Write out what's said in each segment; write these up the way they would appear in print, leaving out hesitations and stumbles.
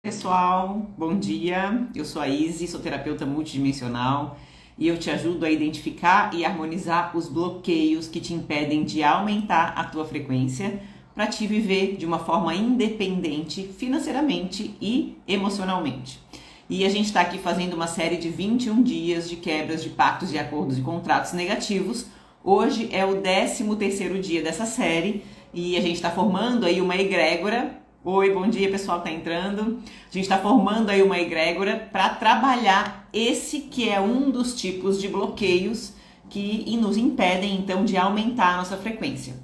Pessoal, bom dia. Eu sou a Izzy, sou terapeuta multidimensional e eu te ajudo a identificar e harmonizar os bloqueios que te impedem de aumentar a tua frequência para te viver de uma forma independente financeiramente e emocionalmente. E a gente está aqui fazendo uma série de 21 dias de quebras de pactos, de acordos e contratos negativos. Hoje é o 13º dia dessa série e a gente está formando aí uma egrégora. Oi, bom dia pessoal que tá entrando. A gente está formando aí uma egrégora para trabalhar esse que é um dos tipos de bloqueios que nos impedem então de aumentar a nossa frequência.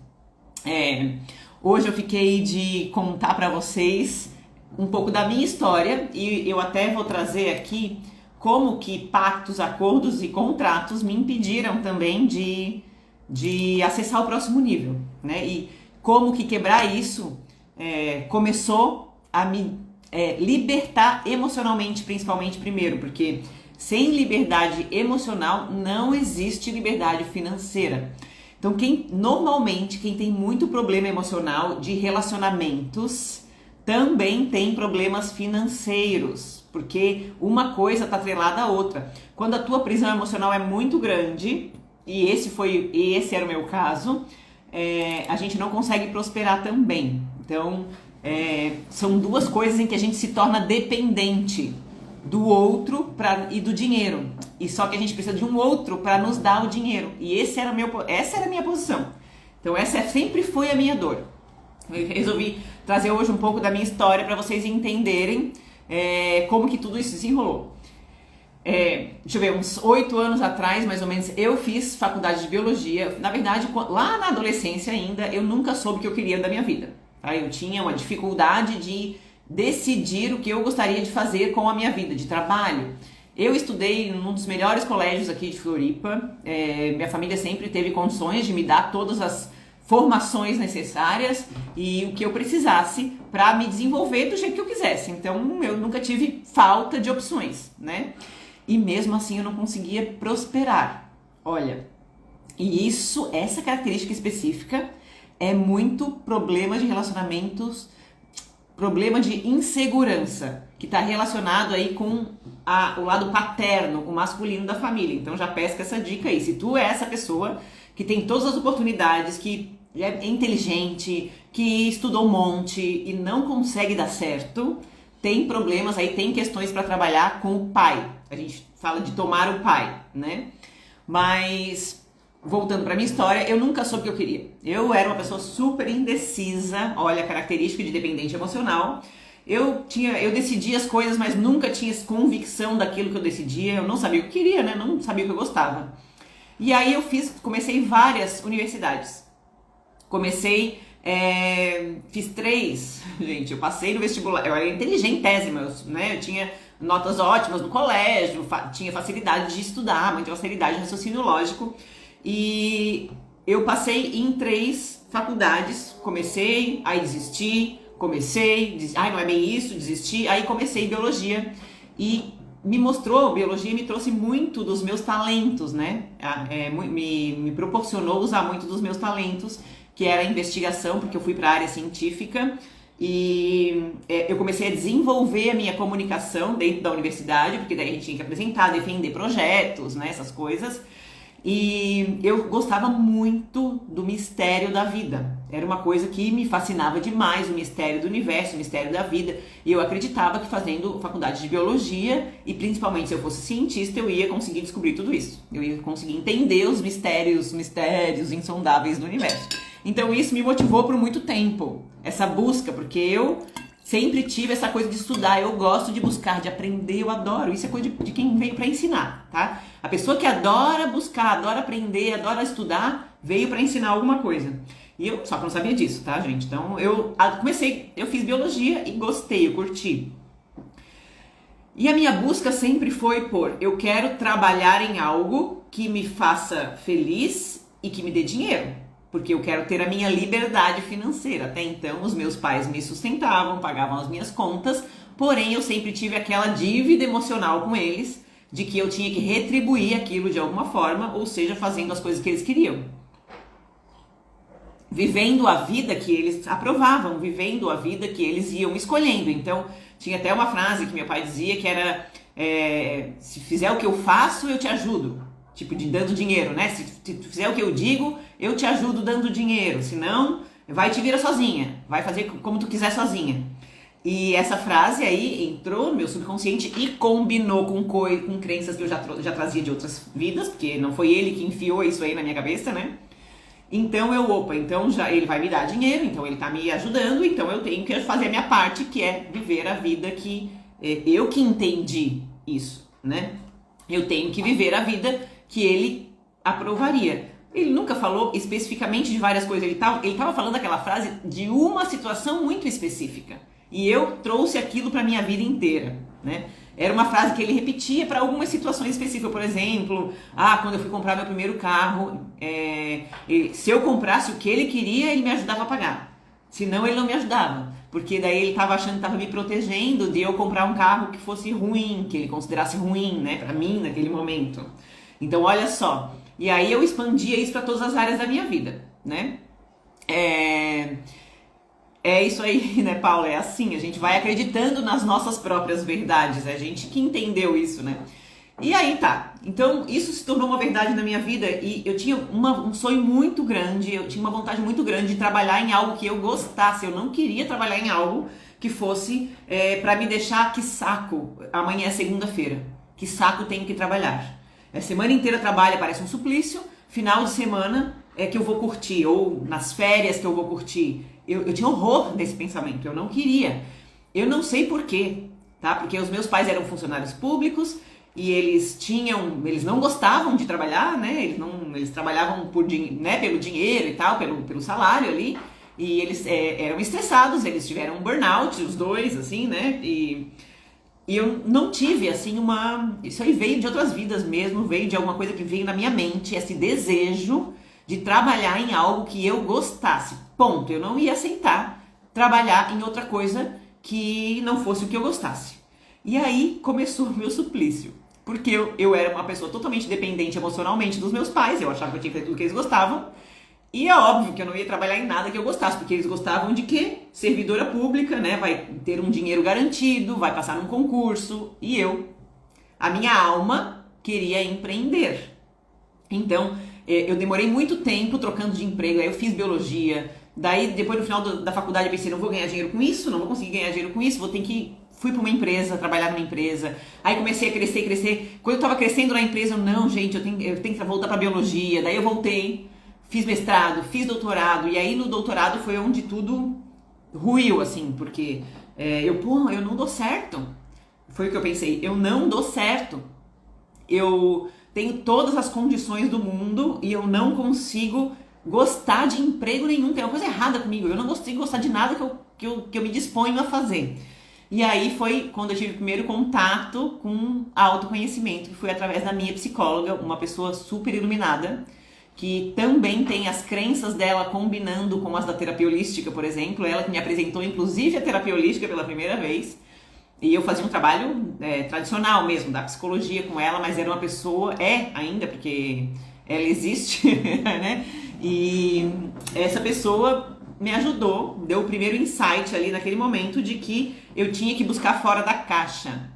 Hoje eu fiquei de contar para vocês um pouco da minha história e eu até vou trazer aqui como que pactos, acordos e contratos me impediram também de acessar o próximo nível, né? E como que quebrar isso começou a me libertar emocionalmente, principalmente primeiro, porque sem liberdade emocional não existe liberdade financeira. Então, normalmente quem tem muito problema emocional de relacionamentos também tem problemas financeiros, porque uma coisa está atrelada à outra. Quando a tua prisão emocional é muito grande, e esse era o meu caso, a gente não consegue prosperar também. Então, são duas coisas em que a gente se torna dependente do outro e do dinheiro. E só que a gente precisa de um outro para nos dar o dinheiro. E essa era a minha posição. Então, essa sempre foi a minha dor. Eu resolvi trazer hoje um pouco da minha história para vocês entenderem como que tudo isso se desenrolou. Deixa eu ver, uns 8 anos atrás, mais ou menos, eu fiz faculdade de biologia. Na verdade, lá na adolescência ainda, eu nunca soube o que eu queria da minha vida. Tá? Eu tinha uma dificuldade de decidir o que eu gostaria de fazer com a minha vida, de trabalho. Eu estudei num dos melhores colégios aqui de Floripa. Minha família sempre teve condições de me dar todas as formações necessárias e o que eu precisasse para me desenvolver do jeito que eu quisesse. Então, eu nunca tive falta de opções, né? E mesmo assim eu não conseguia prosperar. Olha, e essa característica específica é muito problema de relacionamentos, problema de insegurança, que está relacionado aí com o lado paterno, o masculino da família. Então já pesca essa dica aí. Se tu é essa pessoa que tem todas as oportunidades, que é inteligente, que estudou um monte e não consegue dar certo, tem problemas aí, tem questões para trabalhar com o pai. A gente fala de tomar o pai, né? Mas, voltando para minha história, eu nunca soube o que eu queria. Eu era uma pessoa super indecisa, olha a característica de dependente emocional. Eu decidia as coisas, mas nunca tinha convicção daquilo que eu decidia. Eu não sabia o que eu queria, né? Não sabia o que eu gostava. E aí comecei várias universidades. Fiz 3, gente, eu passei no vestibular, eu era inteligentésima, né? Eu tinha notas ótimas no colégio, tinha facilidade de estudar, muita facilidade de raciocínio lógico. E eu passei em 3 faculdades, aí desisti, não é bem isso, desisti, aí comecei biologia e biologia me trouxe muito dos meus talentos, né? Me proporcionou usar muito dos meus talentos, que era a investigação, porque eu fui para a área científica e eu comecei a desenvolver a minha comunicação dentro da universidade, porque daí a gente tinha que apresentar, defender projetos, né, essas coisas. E eu gostava muito do mistério da vida. Era uma coisa que me fascinava demais, o mistério do universo, o mistério da vida. E eu acreditava que fazendo faculdade de biologia, e principalmente se eu fosse cientista, eu ia conseguir descobrir tudo isso. Eu ia conseguir entender os mistérios insondáveis do universo. Então isso me motivou por muito tempo, essa busca, porque eu sempre tive essa coisa de estudar, eu gosto de buscar, de aprender, eu adoro. Isso é coisa de quem veio para ensinar, tá? A pessoa que adora buscar, adora aprender, adora estudar, veio para ensinar alguma coisa. E eu só que não sabia disso, tá, gente? Então eu fiz biologia e gostei, eu curti. E a minha busca sempre foi eu quero trabalhar em algo que me faça feliz e que me dê dinheiro. Porque eu quero ter a minha liberdade financeira. Até então, os meus pais me sustentavam, pagavam as minhas contas, porém eu sempre tive aquela dívida emocional com eles, de que eu tinha que retribuir aquilo de alguma forma, ou seja, fazendo as coisas que eles queriam. Vivendo a vida que eles aprovavam, vivendo a vida que eles iam escolhendo. Então, Tinha até uma frase que meu pai dizia que era se fizer o que eu faço, eu te ajudo. Tipo, de dando dinheiro, né? Se tu fizer o que eu digo, eu te ajudo dando dinheiro. Senão, vai te vira sozinha. Vai fazer como tu quiser sozinha. E essa frase aí entrou no meu subconsciente e combinou com crenças que eu já trazia de outras vidas, porque não foi ele que enfiou isso aí na minha cabeça, né? Então então já ele vai me dar dinheiro, então ele tá me ajudando, então eu tenho que fazer a minha parte, que é viver a vida que eu que entendi isso, né? Eu tenho que viver a vida que ele aprovaria. Ele nunca falou especificamente de várias coisas, ele tava falando aquela frase de uma situação muito específica. E eu trouxe aquilo para minha vida inteira, né? Era uma frase que ele repetia para algumas situações específicas. Por exemplo, quando eu fui comprar meu primeiro carro, se eu comprasse o que ele queria, ele me ajudava a pagar. Senão, ele não me ajudava. Porque daí ele estava achando que estava me protegendo de eu comprar um carro que fosse ruim, que ele considerasse ruim, né, para mim naquele momento. Então, olha só. E aí eu expandia isso para todas as áreas da minha vida, né? É isso aí, né, Paula? É assim, a gente vai acreditando nas nossas próprias verdades, é a gente que entendeu isso, né? E aí tá, então isso se tornou uma verdade na minha vida e eu tinha um sonho muito grande, eu tinha uma vontade muito grande de trabalhar em algo que eu gostasse, eu não queria trabalhar em algo que fosse pra me deixar, que saco, amanhã é segunda-feira, que saco tenho que trabalhar. A semana inteira trabalho, parece um suplício, final de semana é que eu vou curtir, ou nas férias que eu vou curtir. Eu tinha horror desse pensamento, eu não queria. Eu não sei porquê, tá? Porque os meus pais eram funcionários públicos e eles não gostavam de trabalhar, né? Eles trabalhavam pelo dinheiro e tal, pelo salário ali. E eles eram estressados, eles tiveram um burnout, os dois, assim, né? E eu não tive, assim, isso aí veio de outras vidas mesmo, veio de alguma coisa que veio na minha mente, esse desejo de trabalhar em algo que eu gostasse. Ponto. Eu não ia aceitar trabalhar em outra coisa que não fosse o que eu gostasse. E aí começou o meu suplício. Porque eu era uma pessoa totalmente dependente emocionalmente dos meus pais. Eu achava que eu tinha que fazer tudo que eles gostavam. E é óbvio que eu não ia trabalhar em nada que eu gostasse. Porque eles gostavam de quê? Servidora pública, né? Vai ter um dinheiro garantido, vai passar num concurso. E a minha alma queria empreender. Então, eu demorei muito tempo trocando de emprego, aí eu fiz biologia, daí depois no final da faculdade eu pensei, não vou ganhar dinheiro com isso, não vou conseguir ganhar dinheiro com isso, fui para uma empresa, trabalhar numa empresa, aí comecei a crescer, quando eu tava crescendo na empresa, não, gente, eu tenho que voltar para biologia, daí eu voltei, fiz mestrado, fiz doutorado, e aí no doutorado foi onde tudo ruiu, assim, porque eu não dou certo, foi o que eu pensei, eu não dou certo, eu tenho todas as condições do mundo e eu não consigo gostar de emprego nenhum. Tem uma coisa errada comigo. Eu não consigo gostar de nada que eu me disponho a fazer. E aí foi quando eu tive o primeiro contato com autoconhecimento, que foi através da minha psicóloga, uma pessoa super iluminada, que também tem as crenças dela combinando com as da terapia holística, por exemplo. Ela que me apresentou, inclusive, a terapia holística pela primeira vez. E eu fazia um trabalho tradicional mesmo, da psicologia com ela, mas era uma pessoa, ainda, porque ela existe, né? E essa pessoa me ajudou, deu o primeiro insight ali naquele momento de que eu tinha que buscar fora da caixa.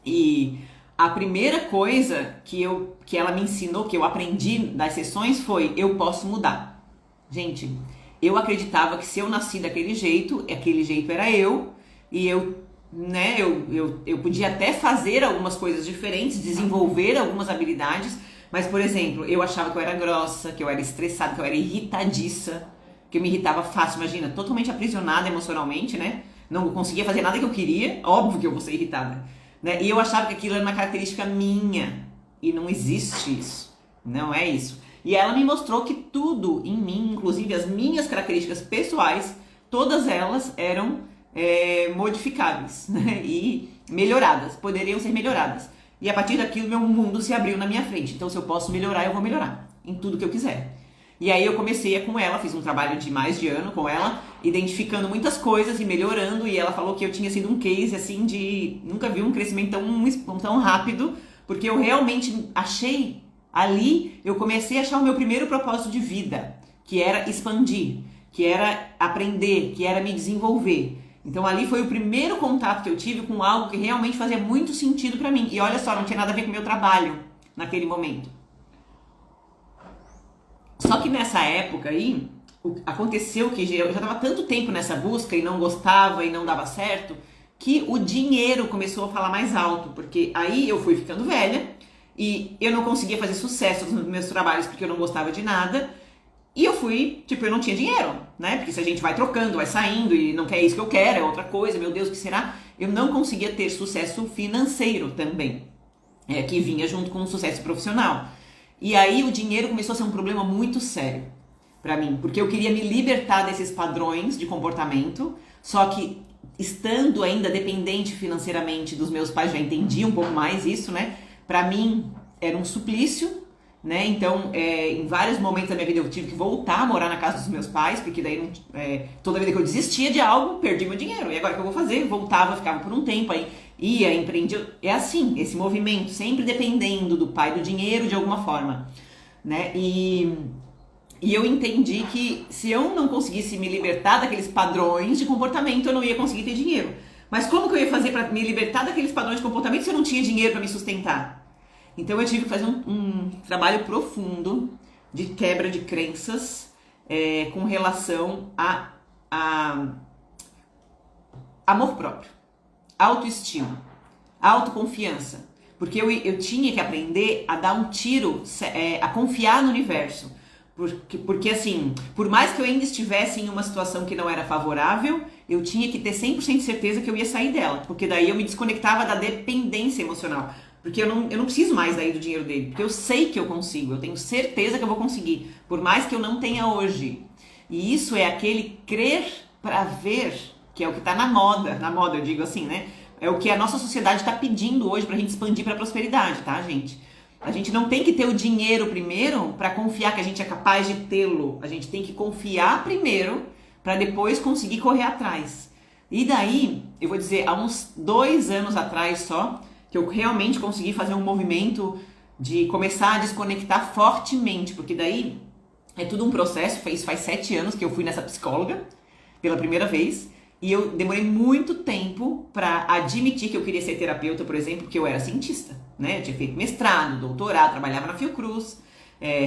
E a primeira coisa que ela me ensinou, que eu aprendi das sessões foi: eu posso mudar. Gente, eu acreditava que se eu nasci daquele jeito, aquele jeito era eu, e eu podia até fazer algumas coisas diferentes, desenvolver algumas habilidades, mas, por exemplo, eu achava que eu era grossa, que eu era estressada, que eu era irritadiça, que eu me irritava fácil, imagina, totalmente aprisionada emocionalmente, né? Não conseguia fazer nada que eu queria, óbvio que eu vou ser irritada, né? E eu achava que aquilo era uma característica minha, e não existe isso, não é isso. E ela me mostrou que tudo em mim, inclusive as minhas características pessoais, todas elas eram modificáveis, né? E melhoradas, poderiam ser melhoradas. E a partir daquilo, meu mundo se abriu na minha frente. Então, se eu posso melhorar, eu vou melhorar em tudo que eu quiser. E aí eu comecei com ela, fiz um trabalho de mais de ano com ela, identificando muitas coisas e melhorando. E ela falou que eu tinha sido um case, assim, de nunca vi um crescimento tão rápido, porque eu realmente achei ali, eu comecei a achar o meu primeiro propósito de vida, que era expandir, que era aprender, que era me desenvolver. Então ali foi o primeiro contato que eu tive com algo que realmente fazia muito sentido para mim. E olha só, não tinha nada a ver com o meu trabalho naquele momento. Só que nessa época aí, aconteceu que eu já estava tanto tempo nessa busca e não gostava e não dava certo, que o dinheiro começou a falar mais alto, porque aí eu fui ficando velha e eu não conseguia fazer sucesso nos meus trabalhos porque eu não gostava de nada. E eu fui, tipo, eu não tinha dinheiro, né? Porque se a gente vai trocando, vai saindo e não quer isso que eu quero, é outra coisa, meu Deus, o que será? Eu não conseguia ter sucesso financeiro também, que vinha junto com o sucesso profissional. E aí o dinheiro começou a ser um problema muito sério pra mim, porque eu queria me libertar desses padrões de comportamento, só que estando ainda dependente financeiramente dos meus pais, já entendi um pouco mais isso, né? Pra mim era um suplício, né? Então, em vários momentos da minha vida eu tive que voltar a morar na casa dos meus pais, porque daí toda vida que eu desistia de algo, perdi meu dinheiro. E agora o que eu vou fazer? Voltava, ficava por um tempo, aí ia, empreendia. É assim, esse movimento, sempre dependendo do pai, do dinheiro de alguma forma, né? E eu entendi que se eu não conseguisse me libertar daqueles padrões de comportamento, eu não ia conseguir ter dinheiro. Mas como que eu ia fazer para me libertar daqueles padrões de comportamento se eu não tinha dinheiro para me sustentar? Então eu tive que fazer um trabalho profundo de quebra de crenças com relação a amor próprio, autoestima, autoconfiança. Porque eu tinha que aprender a dar um tiro, a confiar no universo. Porque assim, por mais que eu ainda estivesse em uma situação que não era favorável, eu tinha que ter 100% de certeza que eu ia sair dela. Porque daí eu me desconectava da dependência emocional. Porque eu não preciso mais daí do dinheiro dele. Porque eu sei que eu consigo, eu tenho certeza que eu vou conseguir. Por mais que eu não tenha hoje. E isso é aquele crer para ver, que é o que está na moda eu digo assim, né? É o que a nossa sociedade está pedindo hoje pra gente expandir pra prosperidade, tá, gente? A gente não tem que ter o dinheiro primeiro para confiar que a gente é capaz de tê-lo. A gente tem que confiar primeiro para depois conseguir correr atrás. E daí, eu vou dizer, há uns 2 anos atrás só, que eu realmente consegui fazer um movimento de começar a desconectar fortemente, porque daí é tudo um processo. Isso faz 7 anos que eu fui nessa psicóloga pela primeira vez. E eu demorei muito tempo para admitir que eu queria ser terapeuta, por exemplo, porque eu era cientista, né? Eu tinha feito mestrado, doutorado, trabalhava na Fiocruz,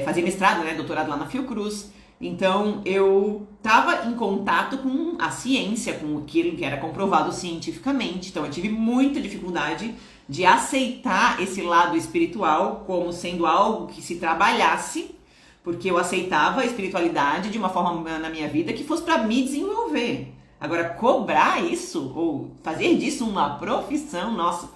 fazia mestrado, né? Doutorado lá na Fiocruz. Então, eu estava em contato com a ciência, com aquilo que era comprovado cientificamente. Então, eu tive muita dificuldade de aceitar esse lado espiritual como sendo algo que se trabalhasse, porque eu aceitava a espiritualidade de uma forma na minha vida que fosse para me desenvolver. Agora, cobrar isso, ou fazer disso uma profissão, nossa,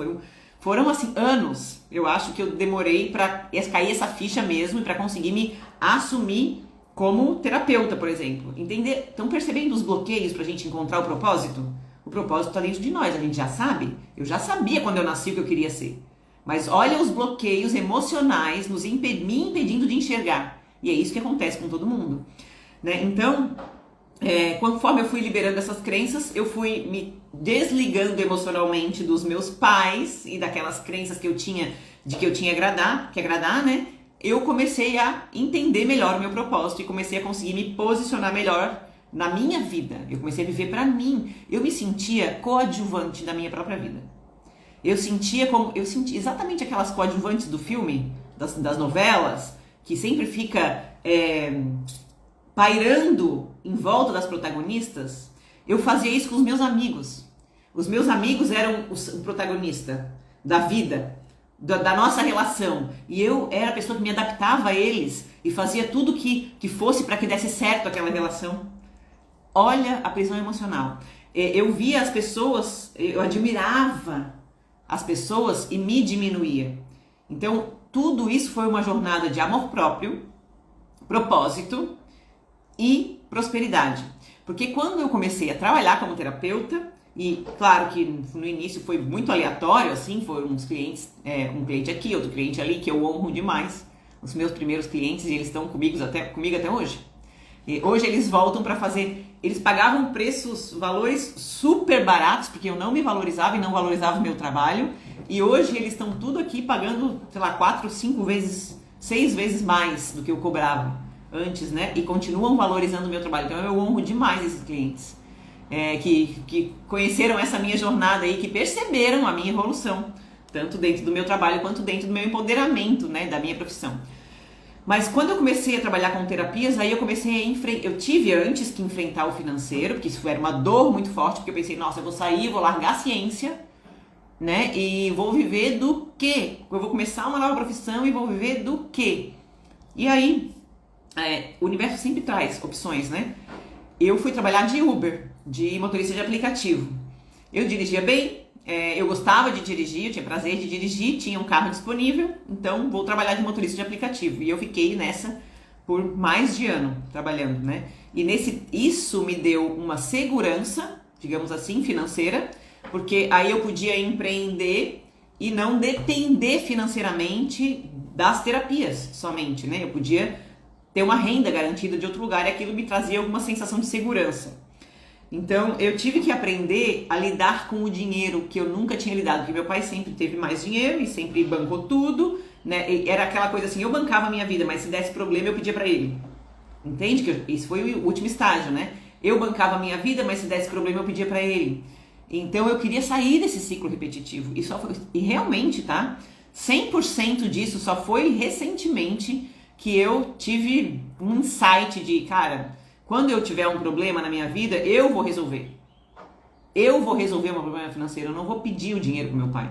foram assim, anos. Eu acho que eu demorei para cair essa ficha mesmo e para conseguir me assumir como terapeuta, por exemplo. Entender? Estão percebendo os bloqueios para a gente encontrar o propósito? O propósito está dentro de nós, a gente já sabe. Eu já sabia quando eu nasci o que eu queria ser. Mas olha os bloqueios emocionais me impedindo de enxergar. E é isso que acontece com todo mundo, né? Então, conforme eu fui liberando essas crenças, eu fui me desligando emocionalmente dos meus pais e daquelas crenças que eu tinha de que eu tinha que agradar, né? Eu comecei a entender melhor o meu propósito e comecei a conseguir me posicionar melhor na minha vida. Eu comecei a viver pra mim. Eu me sentia coadjuvante da minha própria vida. Eu senti exatamente aquelas coadjuvantes do filme, das novelas, que sempre fica pairando em volta das protagonistas. Eu fazia isso com os meus amigos. Os meus amigos eram o protagonista da vida, da nossa relação. E eu era a pessoa que me adaptava a eles e fazia tudo que fosse para que desse certo aquela relação. Olha a prisão emocional. Eu via as pessoas, eu admirava as pessoas e me diminuía. Então, tudo isso foi uma jornada de amor próprio, propósito e prosperidade. Porque quando eu comecei a trabalhar como terapeuta, e claro que no início foi muito aleatório, assim, foram uns clientes, um cliente aqui, outro cliente ali, que eu honro demais, os meus primeiros clientes, e eles estão comigo até hoje. E hoje eles voltam para fazer, eles pagavam valores super baratos, porque eu não me valorizava e não valorizava o meu trabalho, e hoje eles estão tudo aqui pagando, sei lá, 4, 5 vezes, 6 vezes mais do que eu cobrava antes, né? E continuam valorizando o meu trabalho. Então eu honro demais esses clientes. que conheceram essa minha jornada aí, que perceberam a minha evolução, tanto dentro do meu trabalho quanto dentro do meu empoderamento, né, da minha profissão. Mas quando eu comecei a trabalhar com terapias, aí eu comecei a enfrentar. Eu tive antes que enfrentar o financeiro, porque isso era uma dor muito forte, porque eu pensei, nossa, eu vou sair, vou largar a ciência, né? E vou viver do quê? Eu vou começar uma nova profissão e vou viver do quê? E aí, o universo sempre traz opções, né? Eu fui trabalhar de Uber, de motorista de aplicativo. Eu dirigia bem. Eu gostava de dirigir, eu tinha prazer de dirigir, tinha um carro disponível, então vou trabalhar de motorista de aplicativo. E eu fiquei nessa por mais de ano trabalhando, né? E isso me deu uma segurança, digamos assim, financeira, porque aí eu podia empreender e não depender financeiramente das terapias somente, né? Eu podia ter uma renda garantida de outro lugar e aquilo me trazia alguma sensação de segurança. Então, eu tive que aprender a lidar com o dinheiro que eu nunca tinha lidado, porque meu pai sempre teve mais dinheiro e sempre bancou tudo, né? E era aquela coisa assim, eu bancava a minha vida, mas se desse problema eu pedia pra ele. Entende? Que isso foi o último estágio, né? Eu bancava a minha vida, mas se desse problema eu pedia pra ele. Então, eu queria sair desse ciclo repetitivo. E realmente, tá? 100% disso só foi recentemente que eu tive um insight de, cara, quando eu tiver um problema na minha vida, eu vou resolver. Eu vou resolver o meu problema financeiro, eu não vou pedir o dinheiro pro meu pai.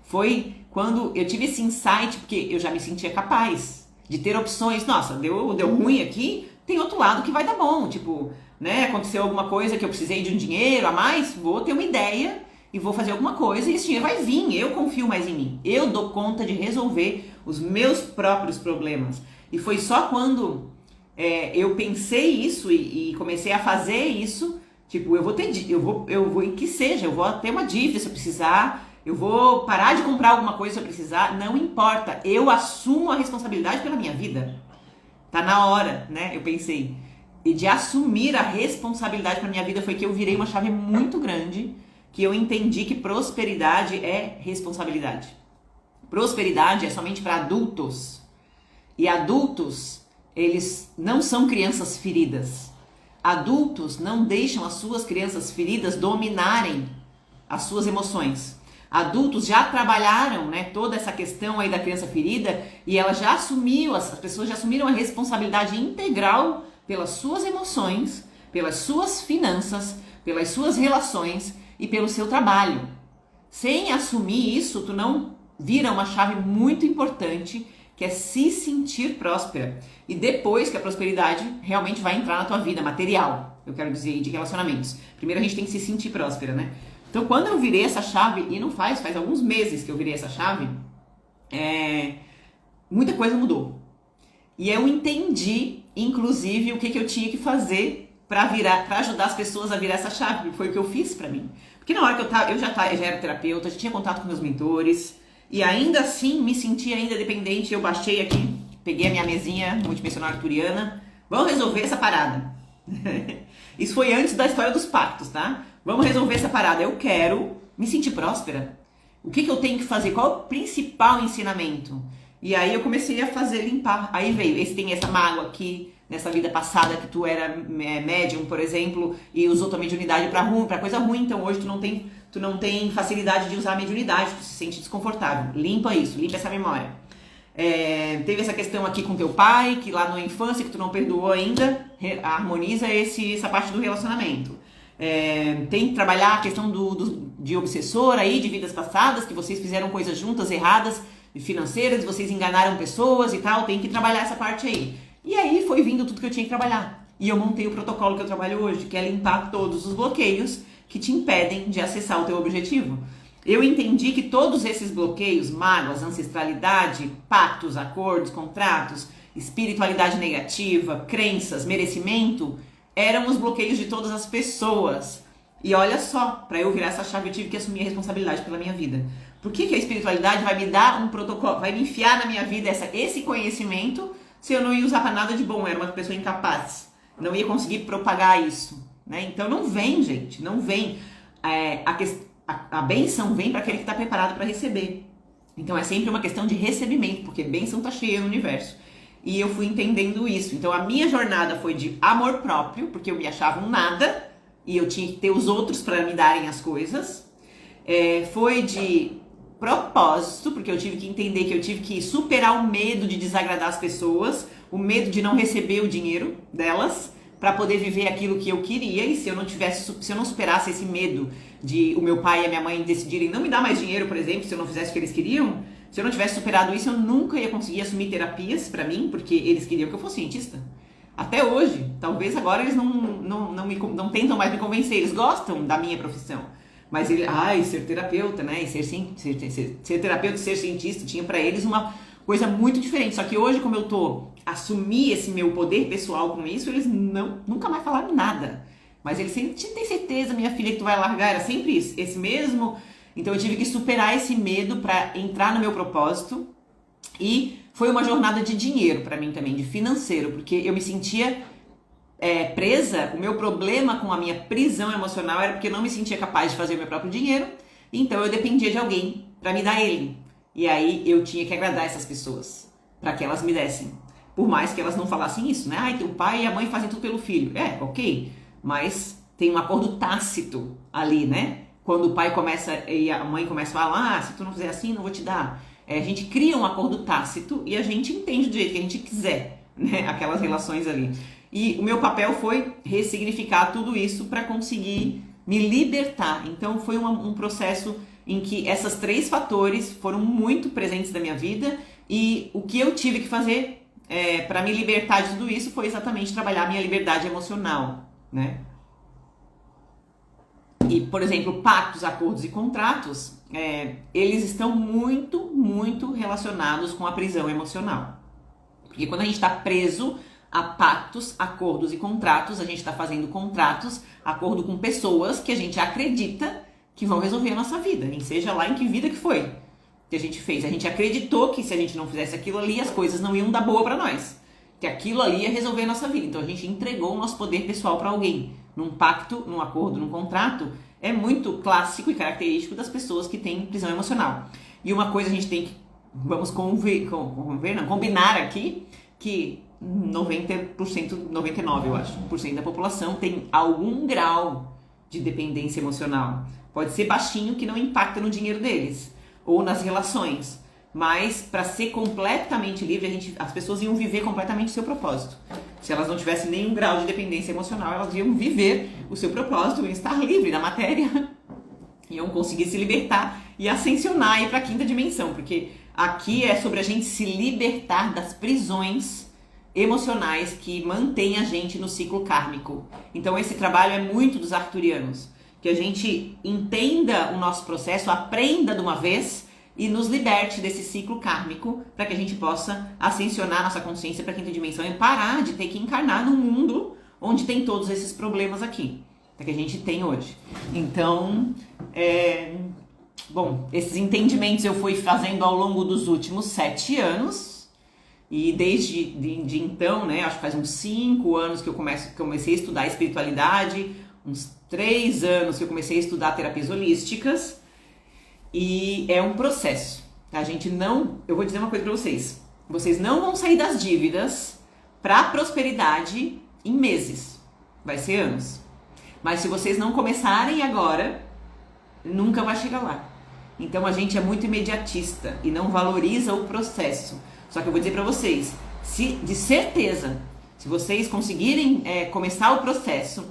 Foi quando eu tive esse insight, porque eu já me sentia capaz de ter opções. Nossa, deu ruim aqui, tem outro lado que vai dar bom. Tipo, né, aconteceu alguma coisa que eu precisei de um dinheiro a mais, vou ter uma ideia e vou fazer alguma coisa e esse dinheiro vai vir. Eu confio mais em mim. Eu dou conta de resolver os meus próprios problemas. E foi só quando eu pensei isso e comecei a fazer isso, tipo, eu vou que seja, eu vou ter uma dívida se eu precisar, eu vou parar de comprar alguma coisa se eu precisar, não importa, eu assumo a responsabilidade pela minha vida. Tá na hora, né? Eu pensei. E de assumir a responsabilidade pela minha vida foi que eu virei uma chave muito grande, que eu entendi que prosperidade é responsabilidade. Prosperidade é somente para adultos. E adultos, eles não são crianças feridas. Adultos não deixam as suas crianças feridas dominarem as suas emoções. Adultos já trabalharam, né, toda essa questão aí da criança ferida e ela já assumiu, as pessoas já assumiram a responsabilidade integral pelas suas emoções, pelas suas finanças, pelas suas relações e pelo seu trabalho. Sem assumir isso, tu não vira uma chave muito importante, que é se sentir próspera. E depois que a prosperidade realmente vai entrar na tua vida, material, eu quero dizer, de relacionamentos. Primeiro a gente tem que se sentir próspera, né? Então quando eu virei essa chave, e não faz alguns meses que eu virei essa chave, muita coisa mudou. E eu entendi, inclusive, o que eu tinha que fazer para ajudar as pessoas a virar essa chave. Foi o que eu fiz para mim. Porque na hora que eu já era terapeuta, já tinha contato com meus mentores, e ainda assim me senti ainda dependente. Eu baixei aqui, peguei a minha mesinha multidimensional arturiana. Vamos resolver essa parada. Isso foi antes da história dos pactos, tá? Vamos resolver essa parada. Eu quero me sentir próspera. O que eu tenho que fazer? Qual é o principal ensinamento? E aí eu comecei a limpar. Aí veio, tem essa mágoa aqui, nessa vida passada que tu era médium, por exemplo, e usou tua mediunidade pra coisa ruim. Então hoje tu não tem facilidade de usar a mediunidade, tu se sente desconfortável. Limpa isso, limpa essa memória. Teve essa questão aqui com teu pai, que lá na infância, que tu não perdoou ainda, harmoniza essa parte do relacionamento. Tem que trabalhar a questão de obsessor aí, de vidas passadas, que vocês fizeram coisas juntas, erradas, financeiras, vocês enganaram pessoas e tal, tem que trabalhar essa parte aí. E aí foi vindo tudo que eu tinha que trabalhar. E eu montei o protocolo que eu trabalho hoje, que é limpar todos os bloqueios que te impedem de acessar o teu objetivo. Eu entendi que todos esses bloqueios, mágoas, ancestralidade, pactos, acordos, contratos, espiritualidade negativa, crenças, merecimento, eram os bloqueios de todas as pessoas. E olha só, para eu virar essa chave eu tive que assumir a responsabilidade pela minha vida. Por que a espiritualidade vai me dar um protocolo, vai me enfiar na minha vida esse conhecimento se eu não ia usar para nada de bom? Eu era uma pessoa incapaz, não ia conseguir propagar isso, né? Então não vem, gente, não vem. A bênção vem para aquele que está preparado para receber. Então é sempre uma questão de recebimento, porque bênção está cheia no universo. E eu fui entendendo isso. Então a minha jornada foi de amor próprio, porque eu me achava um nada, e eu tinha que ter os outros para me darem as coisas. Foi de propósito, porque eu tive que entender que eu tive que superar o medo de desagradar as pessoas, o medo de não receber o dinheiro delas, para poder viver aquilo que eu queria. E se eu não superasse esse medo de o meu pai e a minha mãe decidirem não me dar mais dinheiro, por exemplo, se eu não fizesse o que eles queriam, se eu não tivesse superado isso, eu nunca ia conseguir assumir terapias para mim, porque eles queriam que eu fosse cientista. Até hoje, talvez agora eles não tentam mais me convencer, eles gostam da minha profissão. Mas ser terapeuta, né, e ser terapeuta e ser cientista tinha para eles uma coisa muito diferente. Só que hoje, como eu assumi esse meu poder pessoal com isso, eles nunca mais falaram nada. Mas eles sempre têm certeza, minha filha, que tu vai largar, era sempre isso, esse mesmo. Então eu tive que superar esse medo para entrar no meu propósito. E foi uma jornada de dinheiro para mim também, de financeiro, porque eu me sentia presa. O meu problema com a minha prisão emocional era porque eu não me sentia capaz de fazer o meu próprio dinheiro, então eu dependia de alguém para me dar ele. E aí eu tinha que agradar essas pessoas para que elas me dessem. Por mais que elas não falassem isso, né? O pai e a mãe fazem tudo pelo filho. Ok, mas tem um acordo tácito ali, né? Quando o pai começa e a mãe começa a falar, se tu não fizer assim, não vou te dar. A gente cria um acordo tácito e a gente entende do jeito que a gente quiser, né? Aquelas relações ali. E o meu papel foi ressignificar tudo isso para conseguir me libertar. Então foi um processo em que esses 3 fatores foram muito presentes na minha vida, e o que eu tive que fazer para me libertar de tudo isso foi exatamente trabalhar a minha liberdade emocional, né? E, por exemplo, pactos, acordos e contratos, eles estão muito, muito relacionados com a prisão emocional. Porque quando a gente está preso a pactos, acordos e contratos, a gente está fazendo contratos, acordo com pessoas que a gente acredita que vão resolver a nossa vida, nem seja lá em que vida que foi que a gente fez. A gente acreditou que se a gente não fizesse aquilo ali, as coisas não iam dar boa para nós, que aquilo ali ia resolver a nossa vida. Então a gente entregou o nosso poder pessoal para alguém. Num pacto, num acordo, num contrato, é muito clássico e característico das pessoas que têm prisão emocional. E uma coisa a gente tem que, combinar aqui, que 90%, 99% eu acho, por cento da população tem algum grau de dependência emocional. Pode ser baixinho, que não impacta no dinheiro deles ou nas relações, mas para ser completamente livre, as pessoas iam viver completamente o seu propósito. Se elas não tivessem nenhum grau de dependência emocional, elas iam viver o seu propósito, iam estar livre da matéria, iam conseguir se libertar e ascensionar e ir para a 5ª dimensão, porque aqui é sobre a gente se libertar das prisões emocionais que mantêm a gente no ciclo kármico. Então esse trabalho é muito dos arcturianos, que a gente entenda o nosso processo, aprenda de uma vez e nos liberte desse ciclo kármico, para que a gente possa ascensionar nossa consciência para a 5ª dimensão e parar de ter que encarnar num mundo onde tem todos esses problemas aqui, que a gente tem hoje. Então, esses entendimentos eu fui fazendo ao longo dos últimos 7 anos, e desde então, né, acho que faz uns 5 anos que eu comecei a estudar espiritualidade, uns 3 anos que eu comecei a estudar terapias holísticas, e é um processo. Eu vou dizer uma coisa para vocês não vão sair das dívidas para a prosperidade em meses, vai ser anos. Mas se vocês não começarem agora, nunca vai chegar lá. Então a gente é muito imediatista e não valoriza o processo. Só que eu vou dizer para vocês, de certeza, se vocês conseguirem começar o processo,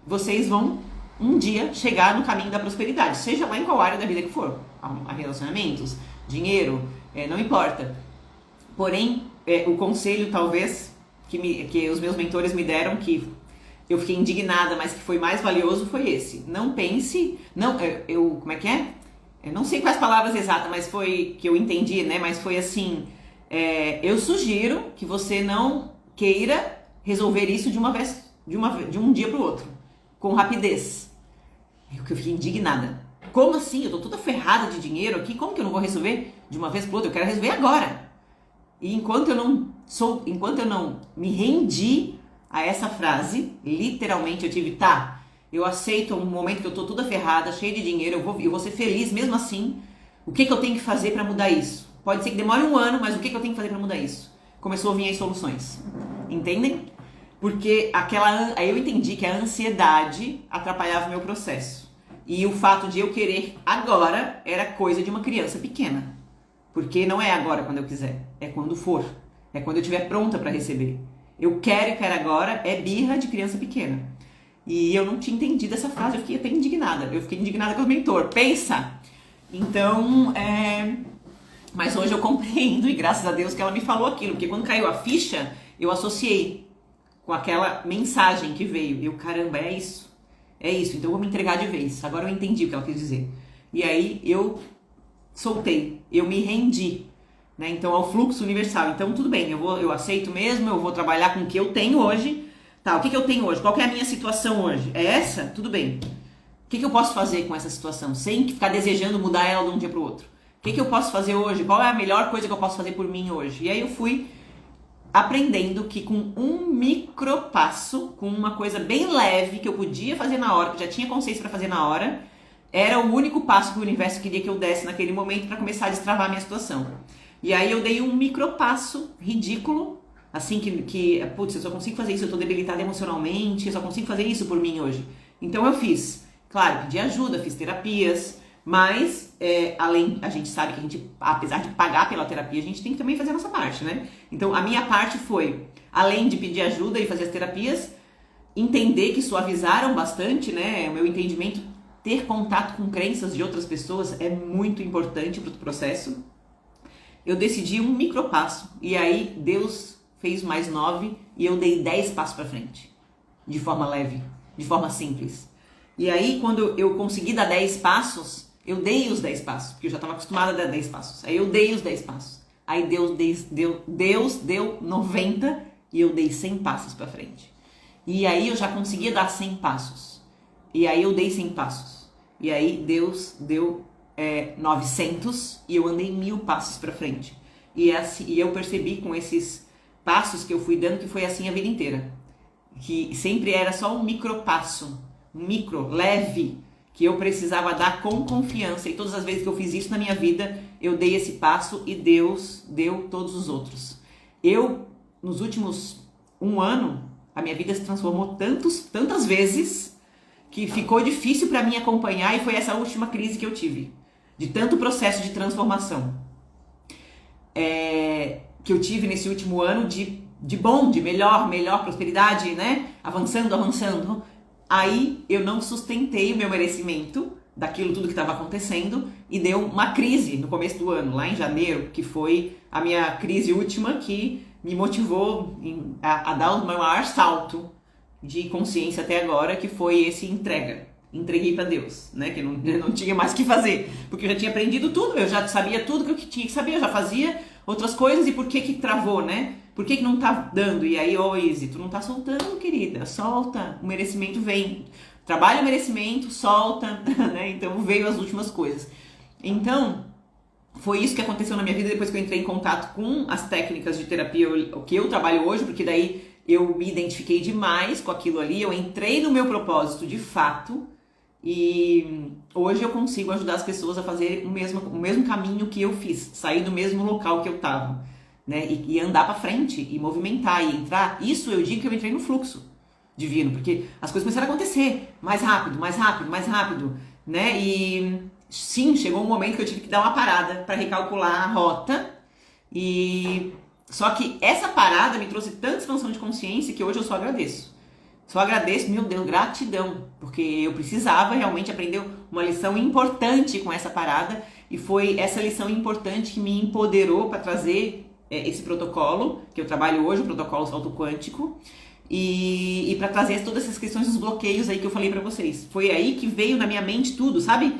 vocês vão um dia chegar no caminho da prosperidade, seja lá em qual área da vida que for, a relacionamentos, dinheiro, não importa. Porém, o conselho talvez que os meus mentores me deram, que eu fiquei indignada, mas que foi mais valioso, foi esse. Não pense, como é que é? Eu não sei quais palavras exatas, mas foi que eu entendi, né? Mas foi assim, eu sugiro que você não queira resolver isso de uma vez, de um dia para o outro, com rapidez. Eu fiquei indignada. Como assim? Eu tô toda ferrada de dinheiro aqui, como que eu não vou resolver de uma vez para outra? Eu quero resolver agora. E enquanto eu não me rendi a essa frase, literalmente eu tive, eu aceito um momento que eu tô toda ferrada, cheia de dinheiro, eu vou ser feliz mesmo assim. O que eu tenho que fazer para mudar isso? Pode ser que demore um ano, mas o que eu tenho que fazer para mudar isso? Começou a vir as soluções. Entendem? Porque aí eu entendi que a ansiedade atrapalhava o meu processo. E o fato de eu querer agora era coisa de uma criança pequena. Porque não é agora quando eu quiser, é quando for. É quando eu estiver pronta para receber. Eu quero agora, é birra de criança pequena. E eu não tinha entendido essa frase, eu fiquei até indignada. Eu fiquei indignada com o mentor. Pensa! Então, mas hoje eu compreendo e graças a Deus que ela me falou aquilo. Porque quando caiu a ficha, eu associei com aquela mensagem que veio. Eu, caramba, é isso. É isso, então eu vou me entregar de vez. Agora eu entendi o que ela quis dizer. E aí eu soltei, eu me rendi, né? Então ao fluxo universal. Então tudo bem, eu aceito mesmo, eu vou trabalhar com o que eu tenho hoje. Tá, o que eu tenho hoje? Qual que é a minha situação hoje? É essa? Tudo bem. O que eu posso fazer com essa situação? Sem ficar desejando mudar ela de um dia pro outro. O que eu posso fazer hoje? Qual é a melhor coisa que eu posso fazer por mim hoje? E aí eu fui aprendendo que com um micropasso, com uma coisa bem leve que eu podia fazer na hora, que eu já tinha consciência para fazer na hora, era o único passo que o universo queria que eu desse naquele momento para começar a destravar a minha situação. E aí eu dei um micropasso ridículo, assim putz, eu só consigo fazer isso, eu tô debilitada emocionalmente, eu só consigo fazer isso por mim hoje. Então eu fiz, claro, pedi ajuda, fiz terapias, mas a gente sabe que a gente, apesar de pagar pela terapia, a gente tem que também fazer a nossa parte, né? Então a minha parte foi, além de pedir ajuda e fazer as terapias, entender que suavizaram bastante, né? O meu entendimento, ter contato com crenças de outras pessoas é muito importante para o processo. Eu decidi um micropasso e aí Deus fez mais 9 e eu dei 10 passos para frente, de forma leve, de forma simples. E aí quando eu consegui dar 10 passos, eu dei os 10 passos, porque eu já estava acostumada a dar 10 passos. Aí eu dei os 10 passos. Aí Deus deu 90 e eu dei 100 passos para frente. E aí eu já conseguia dar 100 passos. E aí eu dei 100 passos. E aí Deus deu 900 e eu andei 1000 passos para frente. E eu percebi com esses passos que eu fui dando que foi assim a vida inteira. Que sempre era só um micropasso, um micro, leve, que eu precisava dar com confiança. E todas as vezes que eu fiz isso na minha vida, eu dei esse passo e Deus deu todos os outros. Nos últimos 1 ano, a minha vida se transformou tantas vezes que ficou difícil para mim acompanhar e foi essa última crise que eu tive. De tanto processo de transformação que eu tive nesse último ano de bom, de melhor prosperidade, né? Avançando. Aí eu não sustentei o meu merecimento daquilo tudo que estava acontecendo e deu uma crise no começo do ano, lá em janeiro, que foi a minha crise última que me motivou a dar o meu maior salto de consciência até agora, que foi esse entreguei para Deus, né? Que eu não tinha mais o que fazer, porque eu já tinha aprendido tudo, eu já sabia tudo que eu tinha que saber, eu já fazia outras coisas e por que travou, né? Por que não tá dando? E aí, Izzy, tu não tá soltando, querida, solta, o merecimento vem, trabalha o merecimento, solta, né? Então veio as últimas coisas. Então, foi isso que aconteceu na minha vida depois que eu entrei em contato com as técnicas de terapia que eu trabalho hoje, porque daí eu me identifiquei demais com aquilo ali, eu entrei no meu propósito de fato e hoje eu consigo ajudar as pessoas a fazer o mesmo caminho que eu fiz, sair do mesmo local que eu tava, né? E andar pra frente, e movimentar, e entrar. Isso eu digo que eu entrei no fluxo divino, porque as coisas começaram a acontecer mais rápido, né? E sim, chegou um momento que eu tive que dar uma parada para recalcular a rota. E só que essa parada me trouxe tanta expansão de consciência que hoje eu só agradeço. Só agradeço, meu Deus, gratidão, porque eu precisava realmente aprender uma lição importante com essa parada e foi essa lição importante que me empoderou para trazer esse protocolo, que eu trabalho hoje, o protocolo salto quântico, e para trazer todas essas questões dos bloqueios aí que eu falei para vocês. Foi aí que veio na minha mente tudo, sabe?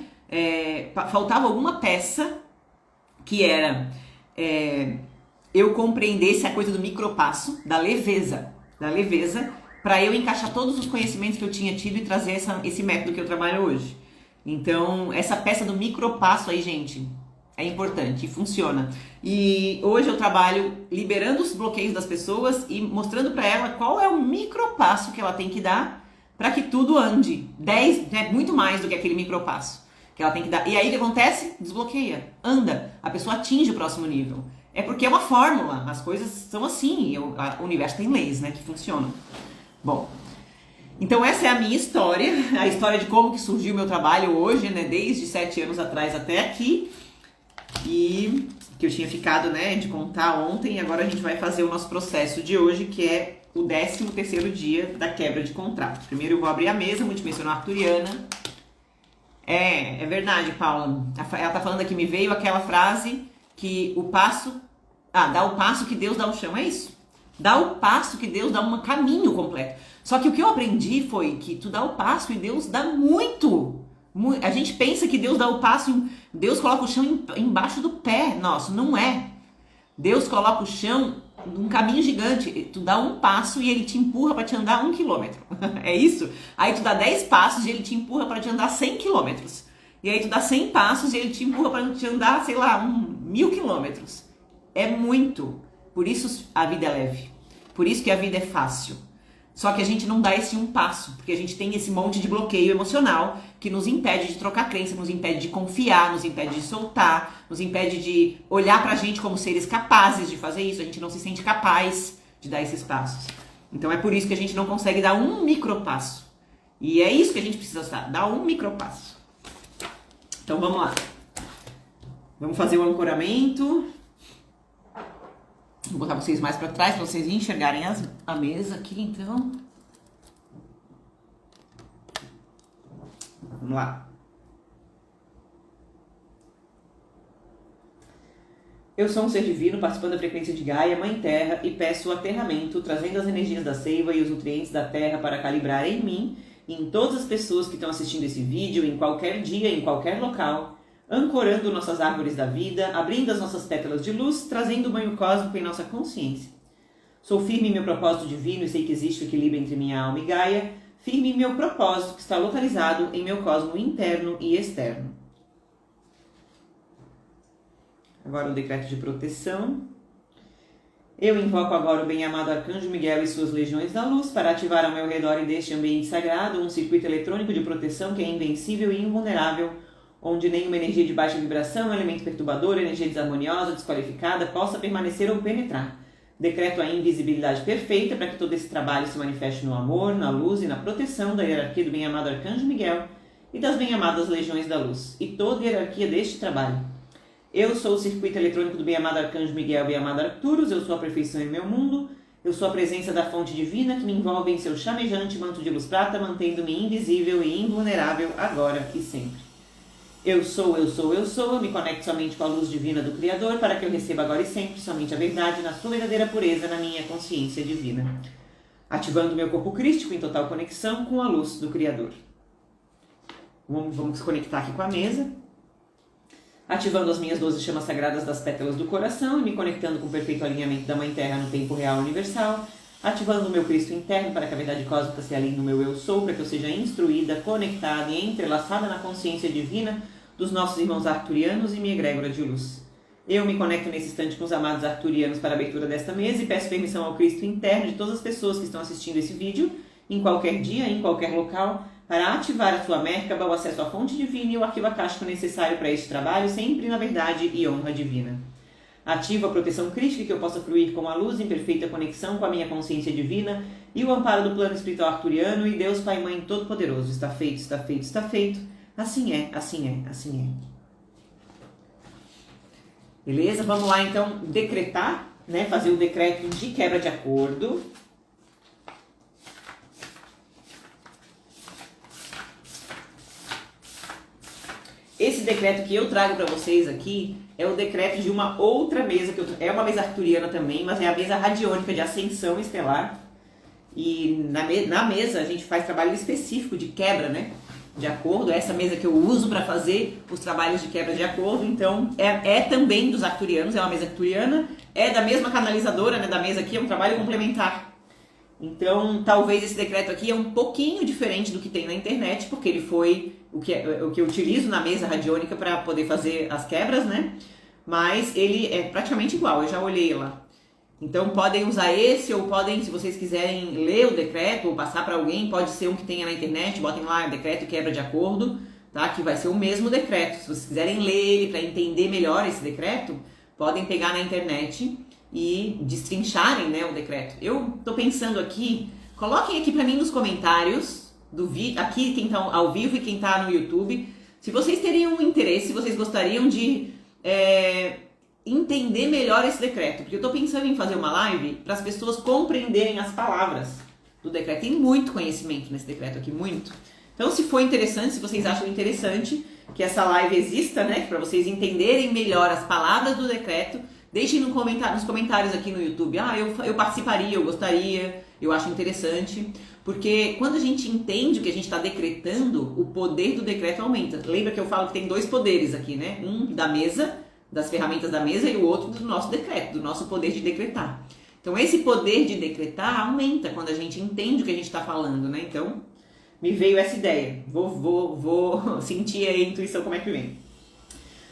Faltava alguma peça que era eu compreendesse a coisa do micropasso, da leveza, para eu encaixar todos os conhecimentos que eu tinha tido e trazer esse método que eu trabalho hoje. Então, essa peça do micropasso aí, gente, é importante e funciona. E hoje eu trabalho liberando os bloqueios das pessoas e mostrando para ela qual é o micropasso que ela tem que dar para que tudo ande. 10 é muito mais do que aquele micropasso que ela tem que dar. E aí o que acontece? Desbloqueia, anda, a pessoa atinge o próximo nível. É porque é uma fórmula, as coisas são assim, o universo tem leis, né, que funcionam. Bom, então essa é a minha história, a história de como que surgiu o meu trabalho hoje, né, desde 7 anos atrás até aqui, e que eu tinha ficado, né, de contar ontem, e agora a gente vai fazer o nosso processo de hoje, que é o 13º dia da quebra de contrato. Primeiro eu vou abrir a mesa, multidimensional arcturiana. É verdade, Paula. Ela tá falando aqui, me veio aquela frase que o passo... dá o passo que Deus dá o chão, é isso? Dá o passo que Deus dá um caminho completo. Só que o que eu aprendi foi que tu dá o passo e Deus dá muito. A gente pensa que Deus dá o passo, Deus coloca o chão embaixo do pé nosso, não é. Deus coloca o chão num caminho gigante. Tu dá um passo e ele te empurra para te andar 1 quilômetro. É isso? Aí tu dá 10 passos e ele te empurra para te andar 100 quilômetros. E aí tu dá 100 passos e ele te empurra para te andar, sei lá, 1000 quilômetros. É muito. Por isso a vida é leve. Por isso que a vida é fácil. Só que a gente não dá esse um passo, porque a gente tem esse monte de bloqueio emocional que nos impede de trocar crença, nos impede de confiar, nos impede de soltar, nos impede de olhar pra gente como seres capazes de fazer isso. A gente não se sente capaz de dar esses passos. Então é por isso que a gente não consegue dar um micropasso. E é isso que a gente precisa dar um micropasso. Então vamos lá. Vamos fazer o ancoramento. Vou botar vocês mais para trás para vocês enxergarem a mesa aqui, então. Vamos lá. Eu sou um ser divino participando da frequência de Gaia, Mãe Terra, e peço o aterramento, trazendo as energias da seiva e os nutrientes da Terra para calibrar em mim e em todas as pessoas que estão assistindo esse vídeo, em qualquer dia, em qualquer local, ancorando nossas árvores da vida, abrindo as nossas pétalas de luz, trazendo o banho cósmico em nossa consciência. Sou firme em meu propósito divino e sei que existe o equilíbrio entre minha alma e Gaia, firme em meu propósito que está localizado em meu cosmo interno e externo. Agora o decreto de proteção. Eu invoco agora o bem-amado Arcanjo Miguel e suas legiões da luz para ativar ao meu redor e deste ambiente sagrado um circuito eletrônico de proteção que é invencível e invulnerável, onde nenhuma energia de baixa vibração, elemento perturbador, energia desarmoniosa, desqualificada, possa permanecer ou penetrar. Decreto a invisibilidade perfeita para que todo esse trabalho se manifeste no amor, na luz e na proteção da hierarquia do bem-amado Arcanjo Miguel e das bem-amadas legiões da luz, e toda a hierarquia deste trabalho. Eu sou o circuito eletrônico do bem-amado Arcanjo Miguel e bem-amado Arcturus, eu sou a perfeição em meu mundo, eu sou a presença da fonte divina que me envolve em seu chamejante manto de luz prata, mantendo-me invisível e invulnerável agora e sempre. Eu sou, eu me conecto somente com a luz divina do Criador para que eu receba agora e sempre somente a verdade na sua verdadeira pureza na minha consciência divina. Ativando meu corpo crístico em total conexão com a luz do Criador. Vamos conectar aqui com a mesa. Ativando as minhas 12 chamas sagradas das pétalas do coração e me conectando com o perfeito alinhamento da Mãe Terra no tempo real universal. Ativando o meu Cristo interno para que a verdade cósmica se alinhe no meu eu sou, para que eu seja instruída, conectada e entrelaçada na consciência divina dos nossos irmãos arcturianos e minha egrégora de luz. Eu me conecto nesse instante com os amados arcturianos para a abertura desta mesa e peço permissão ao Cristo interno de todas as pessoas que estão assistindo esse vídeo, em qualquer dia, em qualquer local, para ativar a sua Merkaba, o acesso à fonte divina e o arquivo akáshico necessário para este trabalho, sempre na verdade e honra divina. Ativo a proteção crítica que eu possa fluir com a luz em perfeita conexão com a minha consciência divina e o amparo do plano espiritual arcturiano e Deus Pai Mãe Todo-Poderoso. Está feito, está feito, está feito. Assim é, assim é, assim é. Beleza? Vamos lá então decretar, né? Fazer o decreto de quebra de acordo. Esse decreto que eu trago para vocês aqui é o decreto de uma outra mesa, é uma mesa arcturiana também, mas é a mesa radiônica de ascensão estelar. E na mesa a gente faz trabalho específico de quebra, né? De acordo, é essa mesa que eu uso para fazer os trabalhos de quebra de acordo, então é também dos arcturianos, é uma mesa arcturiana, é da mesma canalizadora, né, da mesa aqui, é um trabalho complementar. Então, talvez esse decreto aqui é um pouquinho diferente do que tem na internet, porque ele foi o que eu utilizo na mesa radiônica para poder fazer as quebras, né? Mas ele é praticamente igual, eu já olhei lá. Então podem usar esse ou podem, se vocês quiserem ler o decreto ou passar para alguém, pode ser um que tenha na internet, botem lá decreto quebra de acordo, tá? Que vai ser o mesmo decreto. Se vocês quiserem ler ele para entender melhor esse decreto, podem pegar na internet e destrincharem, né, o decreto. Eu tô pensando aqui, Coloquem aqui para mim nos comentários do vídeo, aqui quem tá ao vivo e quem tá no YouTube, se vocês teriam interesse, se vocês gostariam de entender melhor esse decreto, porque eu tô pensando em fazer uma live para as pessoas compreenderem as palavras do decreto. Tem muito conhecimento nesse decreto aqui, muito. Então, se for interessante, se vocês acham interessante que essa live exista, né, para vocês entenderem melhor as palavras do decreto, deixem nos comentários aqui no YouTube. Eu participaria, eu gostaria, eu acho interessante. Porque quando a gente entende o que a gente está decretando, o poder do decreto aumenta. Lembra que eu falo que tem dois poderes aqui, né? Um da mesa, das ferramentas da mesa, e o outro do nosso decreto, do nosso poder de decretar. Então, esse poder de decretar aumenta quando a gente entende o que a gente está falando, né? Então, me veio essa ideia. Vou sentir a intuição como é que vem.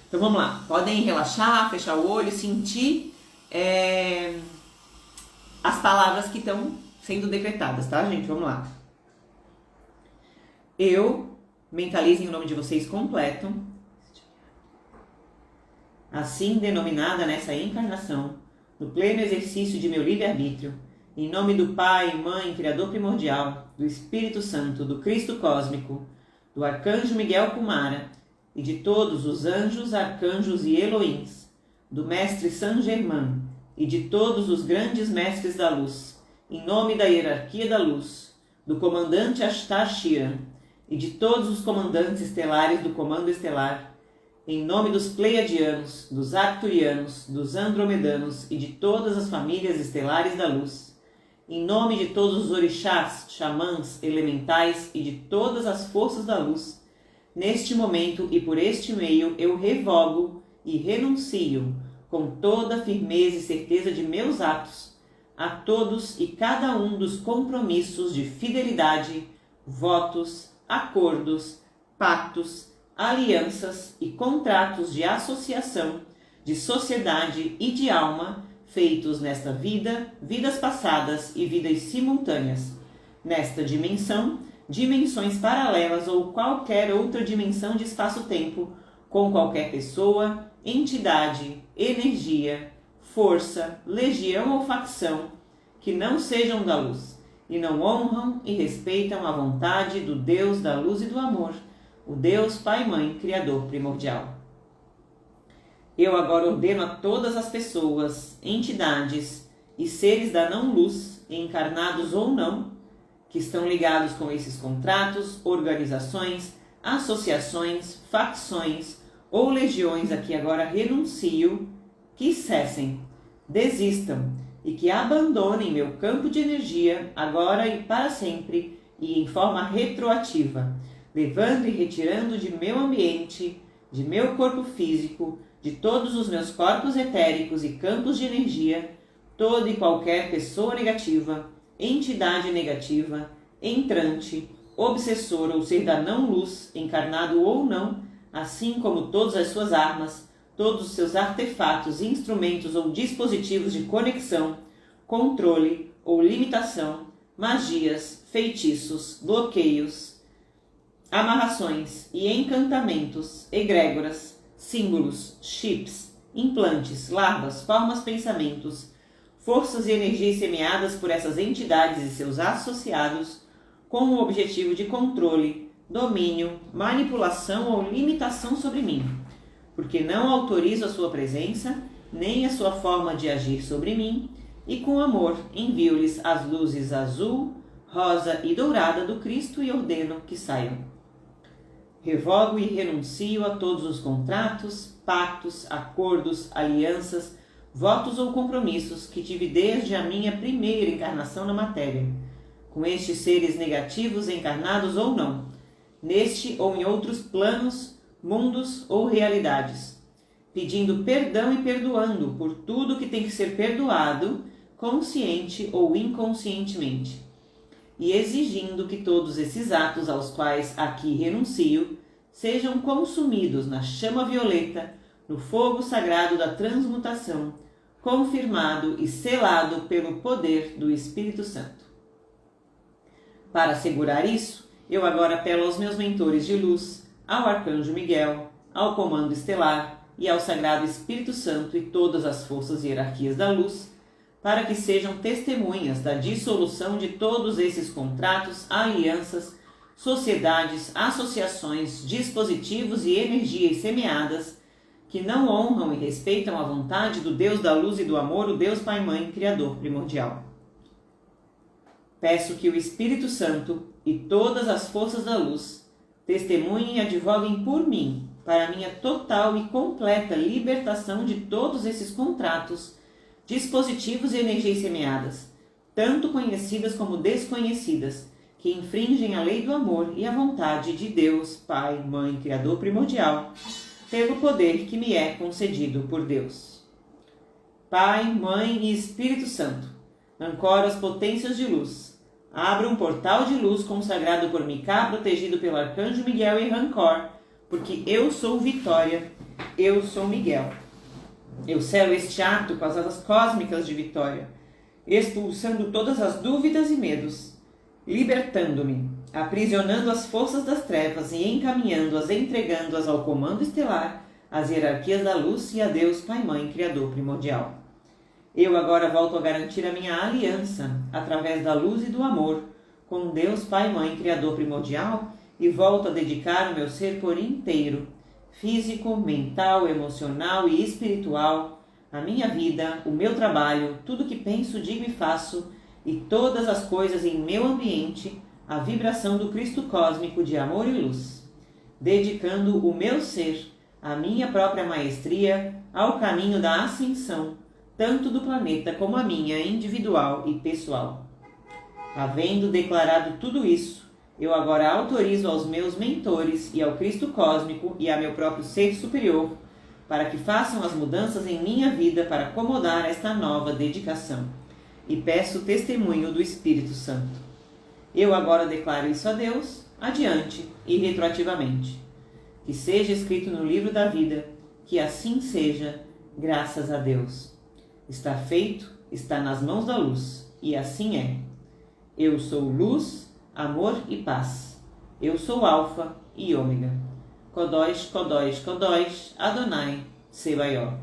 Então, vamos lá. Podem relaxar, fechar o olho, sentir as palavras que estão sendo decretadas, tá, gente? Vamos lá. Eu, mentalizem o nome de vocês completo, assim denominada nessa encarnação, no pleno exercício de meu livre-arbítrio, em nome do Pai, Mãe, Criador primordial, do Espírito Santo, do Cristo cósmico, do Arcanjo Miguel Kumara e de todos os anjos, arcanjos e Elohims, do Mestre Saint Germain e de todos os grandes mestres da luz, em nome da hierarquia da luz, do comandante Ashtar Shiran e de todos os comandantes estelares do comando estelar, em nome dos Pleiadianos, dos Arcturianos, dos Andromedanos e de todas as famílias estelares da luz, em nome de todos os orixás, xamãs, elementais e de todas as forças da luz, neste momento e por este meio eu revogo e renuncio, com toda a firmeza e certeza de meus atos, a todos e cada um dos compromissos de fidelidade, votos, acordos, pactos, alianças e contratos de associação, de sociedade e de alma, feitos nesta vida, vidas passadas e vidas simultâneas, nesta dimensão, dimensões paralelas ou qualquer outra dimensão de espaço-tempo, com qualquer pessoa, entidade, energia, força, legião ou facção, que não sejam da luz, e não honram e respeitam a vontade do Deus da luz e do amor, o Deus Pai Mãe, Criador primordial. Eu agora ordeno a todas as pessoas, entidades e seres da não-luz, encarnados ou não, que estão ligados com esses contratos, organizações, associações, facções ou legiões a que agora renuncio, que cessem, desistam e que abandonem meu campo de energia agora e para sempre e em forma retroativa, levando e retirando de meu ambiente, de meu corpo físico, de todos os meus corpos etéricos e campos de energia, toda e qualquer pessoa negativa, entidade negativa, entrante, obsessor ou ser da não-luz, encarnado ou não, assim como todas as suas armas, todos os seus artefatos, instrumentos ou dispositivos de conexão, controle ou limitação, magias, feitiços, bloqueios, amarrações e encantamentos, egrégoras, símbolos, chips, implantes, larvas, formas, pensamentos, forças e energias semeadas por essas entidades e seus associados com o objetivo de controle, domínio, manipulação ou limitação sobre mim, porque não autorizo a sua presença, nem a sua forma de agir sobre mim, e com amor envio-lhes as luzes azul, rosa e dourada do Cristo e ordeno que saiam. Revogo e renuncio a todos os contratos, pactos, acordos, alianças, votos ou compromissos que tive desde a minha primeira encarnação na matéria, com estes seres negativos encarnados ou não, neste ou em outros planos, mundos ou realidades, pedindo perdão e perdoando por tudo que tem que ser perdoado, consciente ou inconscientemente, e exigindo que todos esses atos aos quais aqui renuncio sejam consumidos na chama violeta, no fogo sagrado da transmutação, confirmado e selado pelo poder do Espírito Santo. Para assegurar isso, eu agora apelo aos meus mentores de luz, ao Arcanjo Miguel, ao Comando Estelar e ao Sagrado Espírito Santo e todas as forças e hierarquias da luz, para que sejam testemunhas da dissolução de todos esses contratos, alianças, sociedades, associações, dispositivos e energias semeadas que não honram e respeitam a vontade do Deus da luz e do amor, o Deus Pai Mãe, Criador primordial. Peço que o Espírito Santo e todas as forças da luz testemunhem e advoguem por mim, para minha total e completa libertação de todos esses contratos, dispositivos e energias semeadas, tanto conhecidas como desconhecidas, que infringem a lei do amor e a vontade de Deus, Pai, Mãe, Criador primordial, pelo poder que me é concedido por Deus. Pai, Mãe e Espírito Santo, ancora as potências de luz, abra um portal de luz consagrado por Micá, protegido pelo Arcanjo Miguel e Rancor, porque eu sou Vitória, eu sou Miguel. Eu selo este ato com as asas cósmicas de Vitória, expulsando todas as dúvidas e medos, libertando-me, aprisionando as forças das trevas e encaminhando-as, entregando-as ao comando estelar, às hierarquias da luz e a Deus Pai Mãe Criador primordial. Eu agora volto a garantir a minha aliança, através da luz e do amor, com Deus Pai Mãe Criador primordial, e volto a dedicar o meu ser por inteiro, físico, mental, emocional e espiritual, a minha vida, o meu trabalho, tudo que penso, digo e faço, e todas as coisas em meu ambiente, à vibração do Cristo cósmico de amor e luz, dedicando o meu ser, a minha própria maestria, ao caminho da ascensão, tanto do planeta como a minha individual e pessoal. Havendo declarado tudo isso, eu agora autorizo aos meus mentores e ao Cristo cósmico e a meu próprio ser superior, para que façam as mudanças em minha vida para acomodar esta nova dedicação. E peço o testemunho do Espírito Santo. Eu agora declaro isso a Deus, adiante e retroativamente. Que seja escrito no livro da vida, que assim seja, graças a Deus. Está feito, está nas mãos da luz, e assim é. Eu sou luz, amor e paz. Eu sou Alfa e Ômega. Kodós, Kodós, Kodós, Adonai, Sebaió.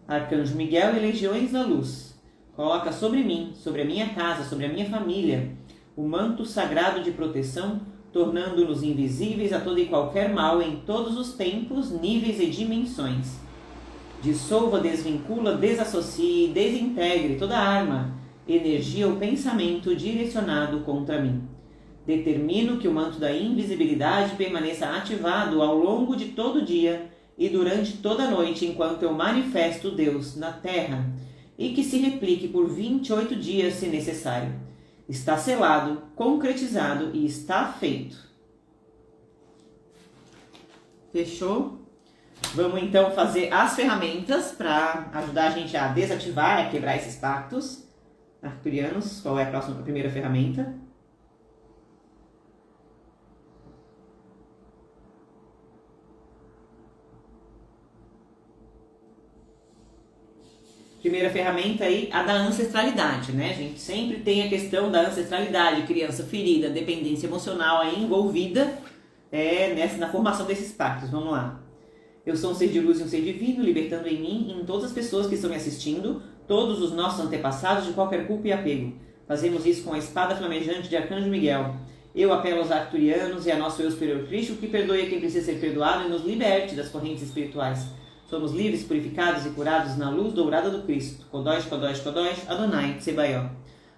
Arcanjo Miguel e legiões da luz, coloca sobre mim, sobre a minha casa, sobre a minha família, o manto sagrado de proteção, tornando-nos invisíveis a todo e qualquer mal em todos os tempos, níveis e dimensões. Dissolva, desvincula, desassocie e desintegre toda arma, energia ou pensamento direcionado contra mim. Determino que o manto da invisibilidade permaneça ativado ao longo de todo o dia e durante toda a noite enquanto eu manifesto Deus na Terra, e que se replique por 28 dias se necessário. Está selado, concretizado e está feito. Fechou? Vamos então fazer as ferramentas para ajudar a gente a desativar, a quebrar esses pactos arcturianos. Qual é a primeira ferramenta? Primeira ferramenta aí, a da ancestralidade, né? A gente sempre tem a questão da ancestralidade, criança ferida, dependência emocional aí envolvida na formação desses pactos. Vamos lá. Eu sou um ser de luz e um ser divino, libertando em mim e em todas as pessoas que estão me assistindo, todos os nossos antepassados de qualquer culpa e apego. Fazemos isso com a espada flamejante de Arcanjo Miguel. Eu apelo aos arcturianos e a nosso eu superior Cristo, que perdoe a quem precisa ser perdoado e nos liberte das correntes espirituais. Somos livres, purificados e curados na luz dourada do Cristo. Kodós, Kodós, Kodós, Adonai, Sebaió.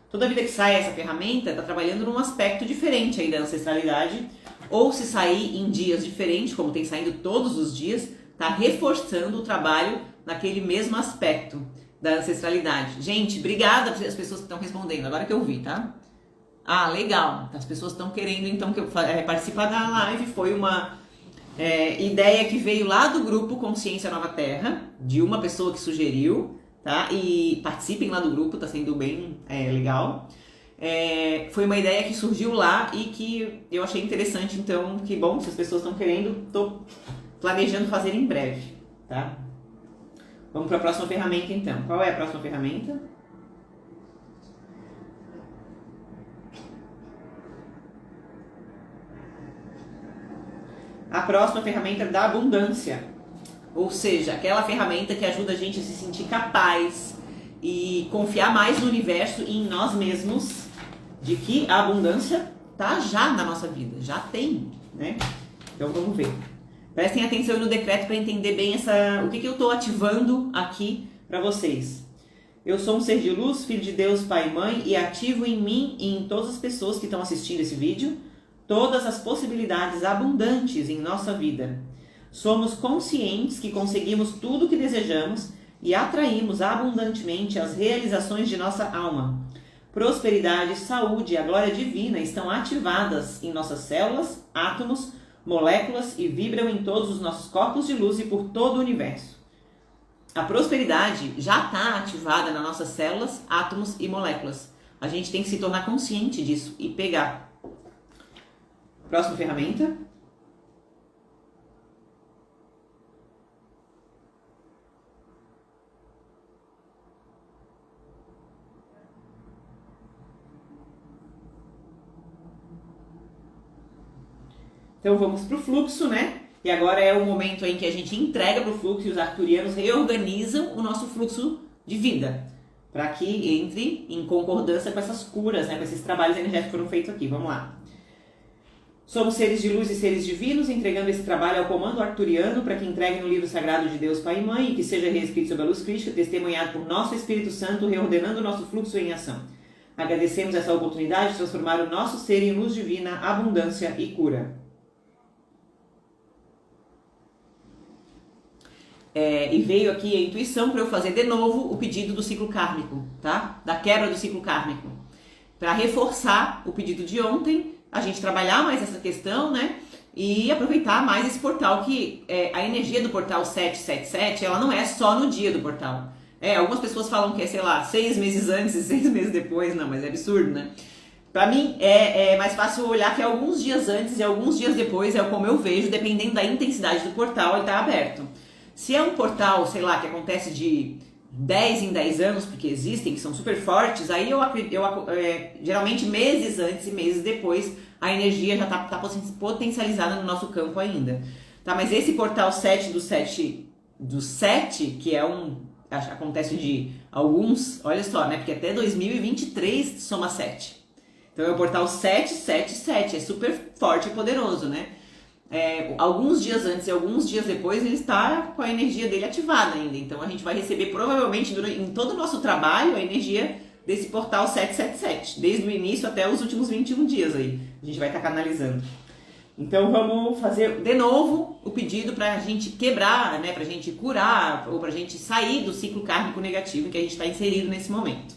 Toda vida que sai essa ferramenta está trabalhando num aspecto diferente aí da ancestralidade, ou se sair em dias diferentes, como tem saído todos os dias, está reforçando o trabalho naquele mesmo aspecto da ancestralidade. Gente, obrigada para as pessoas que estão respondendo, agora que eu vi, tá? Ah, legal, as pessoas estão querendo então que eu participar da live, foi uma ideia que veio lá do grupo Consciência Nova Terra, de uma pessoa que sugeriu, tá? E participem lá do grupo, tá sendo bem legal. Foi uma ideia que surgiu lá e que eu achei interessante, então, que bom, se as pessoas estão querendo, estou planejando fazer em breve, tá? Vamos para a próxima ferramenta, então. Qual é a próxima ferramenta? A próxima ferramenta da abundância, ou seja, aquela ferramenta que ajuda a gente a se sentir capaz, e confiar mais no universo e em nós mesmos, de que a abundância tá já na nossa vida, já tem, né? Então vamos ver. Prestem atenção no decreto para entender bem o que eu estou ativando aqui para vocês. Eu sou um ser de luz, filho de Deus, Pai e Mãe, e ativo em mim e em todas as pessoas que estão assistindo esse vídeo todas as possibilidades abundantes em nossa vida. Somos conscientes que conseguimos tudo o que desejamos e atraímos abundantemente as realizações de nossa alma. Prosperidade, saúde e a glória divina estão ativadas em nossas células, átomos, moléculas e vibram em todos os nossos corpos de luz e por todo o universo. A prosperidade já está ativada nas nossas células, átomos e moléculas. A gente tem que se tornar consciente disso e pegar. Próxima ferramenta. Então vamos para o fluxo, né? E agora é o momento em que a gente entrega para o fluxo e os arcturianos reorganizam o nosso fluxo de vida, para que entre em concordância com essas curas, né? Com esses trabalhos energéticos que foram feitos aqui. Vamos lá. Somos seres de luz e seres divinos, entregando esse trabalho ao comando arcturiano para que entregue no livro sagrado de Deus Pai e Mãe e que seja reescrito sob a luz crística, testemunhado por nosso Espírito Santo, reordenando o nosso fluxo em ação. Agradecemos essa oportunidade de transformar o nosso ser em luz divina, abundância e cura. E veio aqui a intuição para eu fazer de novo o pedido do ciclo kármico, tá? Da quebra do ciclo kármico. Para reforçar o pedido de ontem, a gente trabalhar mais essa questão, né? E aproveitar mais esse portal, que a energia do portal 777, ela não é só no dia do portal. Algumas pessoas falam que é, sei lá, 6 meses antes e 6 meses depois. Não, mas é absurdo, né? Pra mim, é mais fácil olhar que alguns dias antes e alguns dias depois é como eu vejo, dependendo da intensidade do portal, ele tá aberto. Se é um portal, sei lá, que acontece de 10 em 10 anos, porque existem, que são super fortes, aí geralmente meses antes e meses depois, a energia já tá potencializada no nosso campo ainda. Tá, mas esse portal 7 do 7, que acontece de alguns, olha só, né, porque até 2023 soma 7. Então é o portal 777, é super forte e poderoso, né? Alguns dias antes e alguns dias depois ele está com a energia dele ativada ainda. Então a gente vai receber provavelmente em todo o nosso trabalho a energia desse portal 777, desde o início até os últimos 21 dias aí. A gente vai estar canalizando. Então vamos fazer de novo o pedido para a gente quebrar, né, para a gente curar ou para a gente sair do ciclo kármico negativo em que a gente está inserido nesse momento.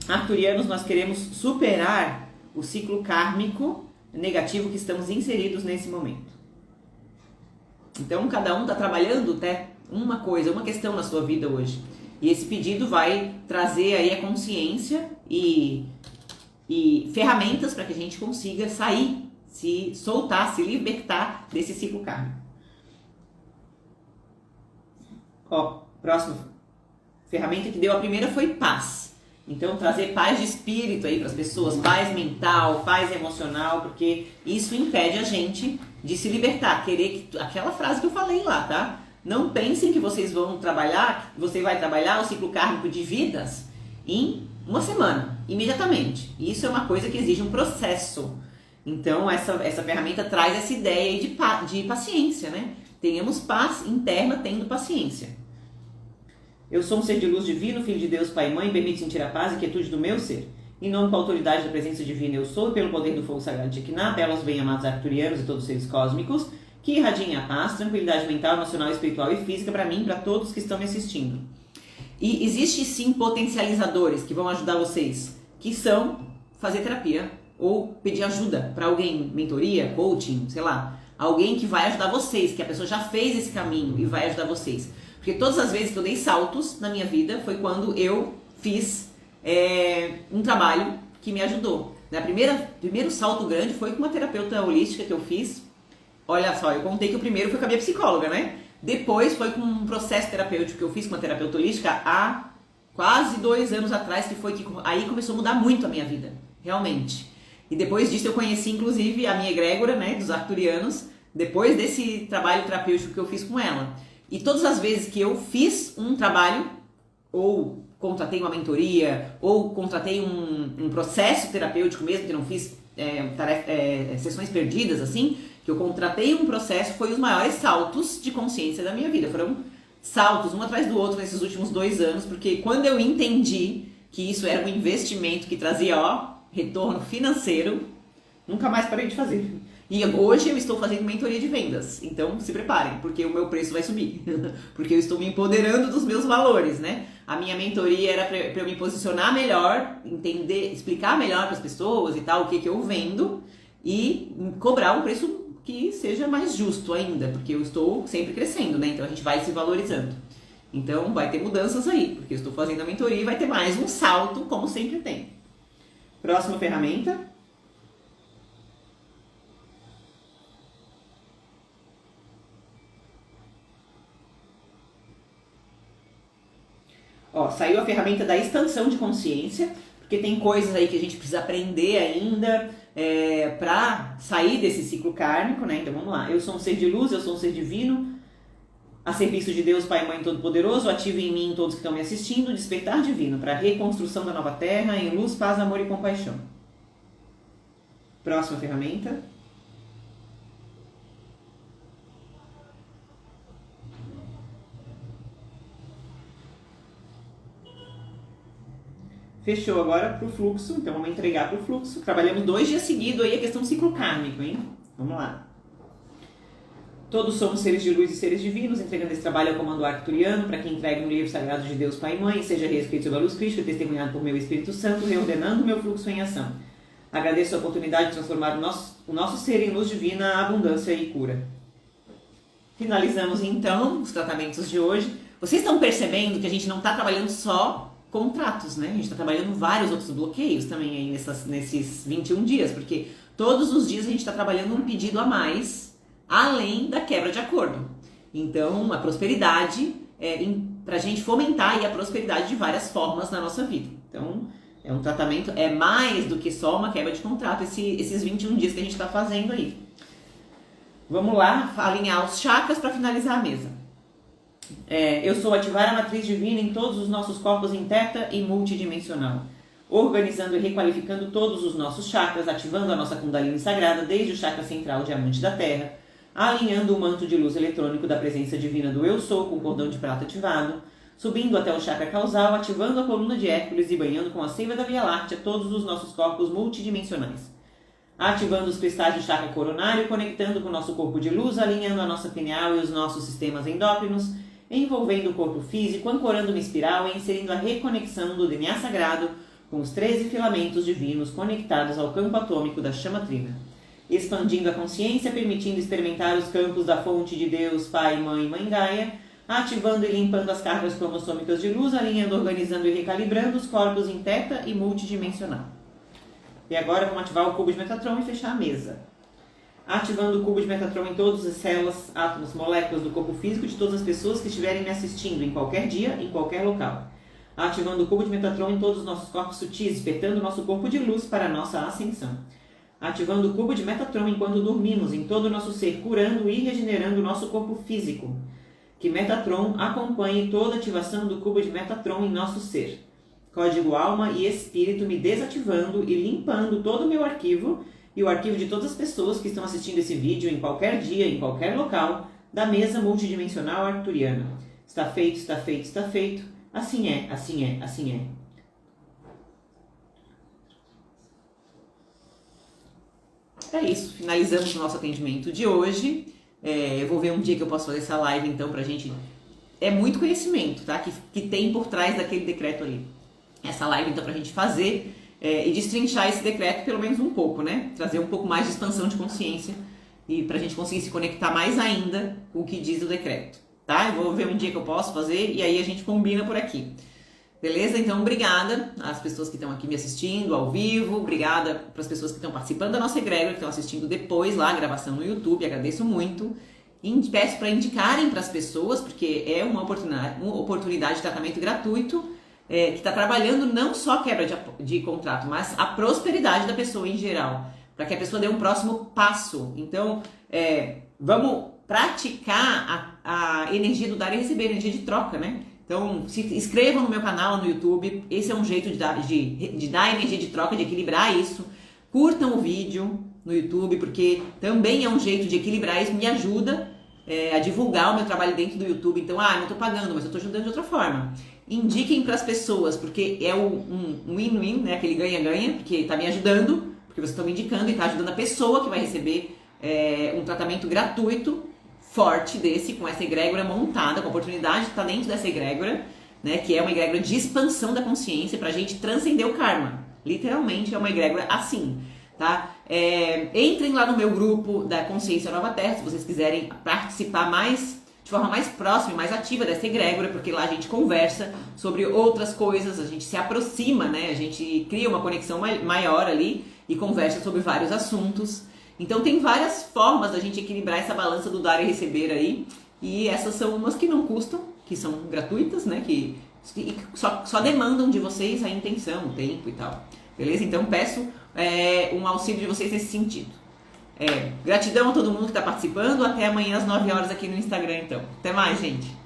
Arcturianos, nós queremos superar o ciclo kármico negativo que estamos inseridos nesse momento. Então cada um está trabalhando até uma questão na sua vida hoje. E esse pedido vai trazer aí a consciência e ferramentas para que a gente consiga sair, se soltar, se libertar desse ciclo kármico. Próxima ferramenta que deu a primeira foi paz. Então, trazer paz de espírito aí para as pessoas, paz mental, paz emocional, porque isso impede a gente de se libertar. Aquela frase que eu falei lá, tá? Não pensem que você vai trabalhar o ciclo kármico de vidas em uma semana, imediatamente. Isso é uma coisa que exige um processo. Então, essa ferramenta traz essa ideia aí de paciência, né? Tenhamos paz interna tendo paciência. Eu sou um ser de luz divino, filho de Deus, Pai e Mãe, permite sentir a paz e quietude do meu ser. Em nome com a autoridade da presença divina eu sou, e pelo poder do fogo sagrado de Equinã, belos bem-amados arcturianos e todos os seres cósmicos, que irradiem a paz, tranquilidade mental, emocional, espiritual e física para mim e para todos que estão me assistindo. E existe sim potencializadores que vão ajudar vocês, que são fazer terapia ou pedir ajuda para alguém, mentoria, coaching, sei lá, alguém que vai ajudar vocês, que a pessoa já fez esse caminho e vai ajudar vocês. Porque todas as vezes que eu dei saltos na minha vida foi quando eu fiz um trabalho que me ajudou. Primeiro salto grande foi com uma terapeuta holística que eu fiz. Olha só, eu contei que o primeiro foi com a minha psicóloga, né? Depois foi com um processo terapêutico que eu fiz com uma terapeuta holística há quase 2 anos atrás, que aí começou a mudar muito a minha vida, realmente. E depois disso eu conheci inclusive a minha egrégora, né, dos arcturianos, depois desse trabalho terapêutico que eu fiz com ela. E todas as vezes que eu fiz um trabalho ou contratei uma mentoria, ou contratei um processo terapêutico mesmo, que não fiz sessões perdidas, assim, que eu contratei um processo, foi os maiores saltos de consciência da minha vida. Foram saltos, um atrás do outro, nesses últimos 2 anos, porque quando eu entendi que isso era um investimento que trazia, retorno financeiro, nunca mais parei de fazer. E hoje eu estou fazendo mentoria de vendas, então se preparem, porque o meu preço vai subir, porque eu estou me empoderando dos meus valores, né? A minha mentoria era para eu me posicionar melhor, entender, explicar melhor para as pessoas e tal, o que eu vendo e cobrar um preço que seja mais justo ainda, porque eu estou sempre crescendo, né? Então a gente vai se valorizando. Então vai ter mudanças aí, porque eu estou fazendo a mentoria e vai ter mais um salto, como sempre tem. Próxima ferramenta. Saiu a ferramenta da expansão de consciência, porque tem coisas aí que a gente precisa aprender ainda para sair desse ciclo kármico, né? Então vamos lá. Eu sou um ser de luz, eu sou um ser divino, a serviço de Deus, Pai e Mãe Todo-Poderoso, ativo em mim todos que estão me assistindo, despertar divino para a reconstrução da nova terra em luz, paz, amor e compaixão. Próxima ferramenta. Fechou agora para o fluxo, então vamos entregar para o fluxo. Trabalhamos 2 dias seguidos aí a questão do ciclo kármico, hein? Vamos lá. Todos somos seres de luz e seres divinos, entregando esse trabalho ao comando arcturiano, para que entregue no livro sagrado de Deus, Pai e Mãe, seja reescrito sob a luz crística, testemunhado por meu Espírito Santo, reordenando o meu fluxo em ação. Agradeço a oportunidade de transformar o nosso ser em luz divina, abundância e cura. Finalizamos então os tratamentos de hoje. Vocês estão percebendo que a gente não está trabalhando só contratos, né? A gente está trabalhando vários outros bloqueios também aí nesses 21 dias, porque todos os dias a gente está trabalhando um pedido a mais, além da quebra de acordo. Então, a prosperidade, para a gente fomentar aí a prosperidade de várias formas na nossa vida. Então, é um tratamento, é mais do que só uma quebra de contrato, esses 21 dias que a gente está fazendo aí. Vamos lá, alinhar os chakras para finalizar a mesa. Eu sou ativar a matriz divina em todos os nossos corpos em teta e multidimensional, organizando e requalificando todos os nossos chakras, ativando a nossa Kundalini sagrada desde o chakra central diamante da terra, alinhando o manto de luz eletrônico da presença divina do Eu Sou com o cordão de prata ativado, subindo até o chakra causal, ativando a coluna de Hércules e banhando com a seiva da Via Láctea todos os nossos corpos multidimensionais, ativando os cristais do chakra coronário, conectando com o nosso corpo de luz, alinhando a nossa pineal e os nossos sistemas endócrinos, envolvendo o corpo físico, ancorando uma espiral e inserindo a reconexão do DNA sagrado com os 13 filamentos divinos conectados ao campo atômico da chama trina, expandindo a consciência, permitindo experimentar os campos da fonte de Deus, Pai, Mãe e Mãe Gaia, ativando e limpando as cargas cromossômicas de luz, alinhando, organizando e recalibrando os corpos em teta e multidimensional. E agora vamos ativar o cubo de Metatron e fechar a mesa. Ativando o cubo de Metatron em todas as células, átomos, moléculas do corpo físico de todas as pessoas que estiverem me assistindo em qualquer dia, em qualquer local. Ativando o cubo de Metatron em todos os nossos corpos sutis, despertando o nosso corpo de luz para a nossa ascensão. Ativando o cubo de Metatron enquanto dormimos em todo o nosso ser, curando e regenerando o nosso corpo físico. Que Metatron acompanhe toda a ativação do cubo de Metatron em nosso ser. Código alma e espírito me desativando e limpando todo o meu arquivo e o arquivo de todas as pessoas que estão assistindo esse vídeo em qualquer dia, em qualquer local, da mesa multidimensional arcturiana. Está feito, está feito, está feito. Assim é, assim é, assim é. É isso, finalizamos o nosso atendimento de hoje. Eu vou ver um dia que eu posso fazer essa live, então, pra gente... É muito conhecimento, tá? Que tem por trás daquele decreto ali. Essa live, então, pra gente fazer... e destrinchar esse decreto pelo menos um pouco, né? Trazer um pouco mais de expansão de consciência e pra gente conseguir se conectar mais ainda com o que diz o decreto, tá? Eu vou ver um dia que eu posso fazer e aí a gente combina por aqui. Beleza? Então, obrigada às pessoas que estão aqui me assistindo ao vivo, obrigada para as pessoas que estão participando da nossa egrégora, que estão assistindo depois lá a gravação no YouTube, agradeço muito. E peço para indicarem para as pessoas, porque é uma oportunidade de tratamento gratuito, que está trabalhando não só a quebra de contrato, mas a prosperidade da pessoa em geral, para que a pessoa dê um próximo passo. Então, vamos praticar a energia do dar e receber, a energia de troca, né? Então, se inscrevam no meu canal no YouTube. Esse é um jeito de dar energia de troca, de equilibrar isso. Curtam o vídeo no YouTube, porque também é um jeito de equilibrar isso. Me ajuda a divulgar o meu trabalho dentro do YouTube. Então, não tô pagando, mas eu tô ajudando de outra forma. Indiquem para as pessoas, porque é um win-win, né? Aquele ganha-ganha, porque tá me ajudando, porque vocês estão me indicando e tá ajudando a pessoa que vai receber um tratamento gratuito, forte desse, com essa egrégora montada, com a oportunidade de estar dentro dessa egrégora, né? Que é uma egrégora de expansão da consciência pra gente transcender o karma. Literalmente é uma egrégora assim, tá? Entrem lá no meu grupo da Consciência Nova Terra, se vocês quiserem participar de forma mais próxima e mais ativa dessa egrégora, porque lá a gente conversa sobre outras coisas, a gente se aproxima, né? A gente cria uma conexão maior ali e conversa sobre vários assuntos. Então tem várias formas da gente equilibrar essa balança do dar e receber aí, e essas são umas que não custam, que são gratuitas, né? Que só demandam de vocês a intenção, o tempo e tal. Beleza? Então peço um auxílio de vocês nesse sentido. Gratidão a todo mundo que está participando. Até amanhã às 9 horas aqui no Instagram, então. Até mais, gente!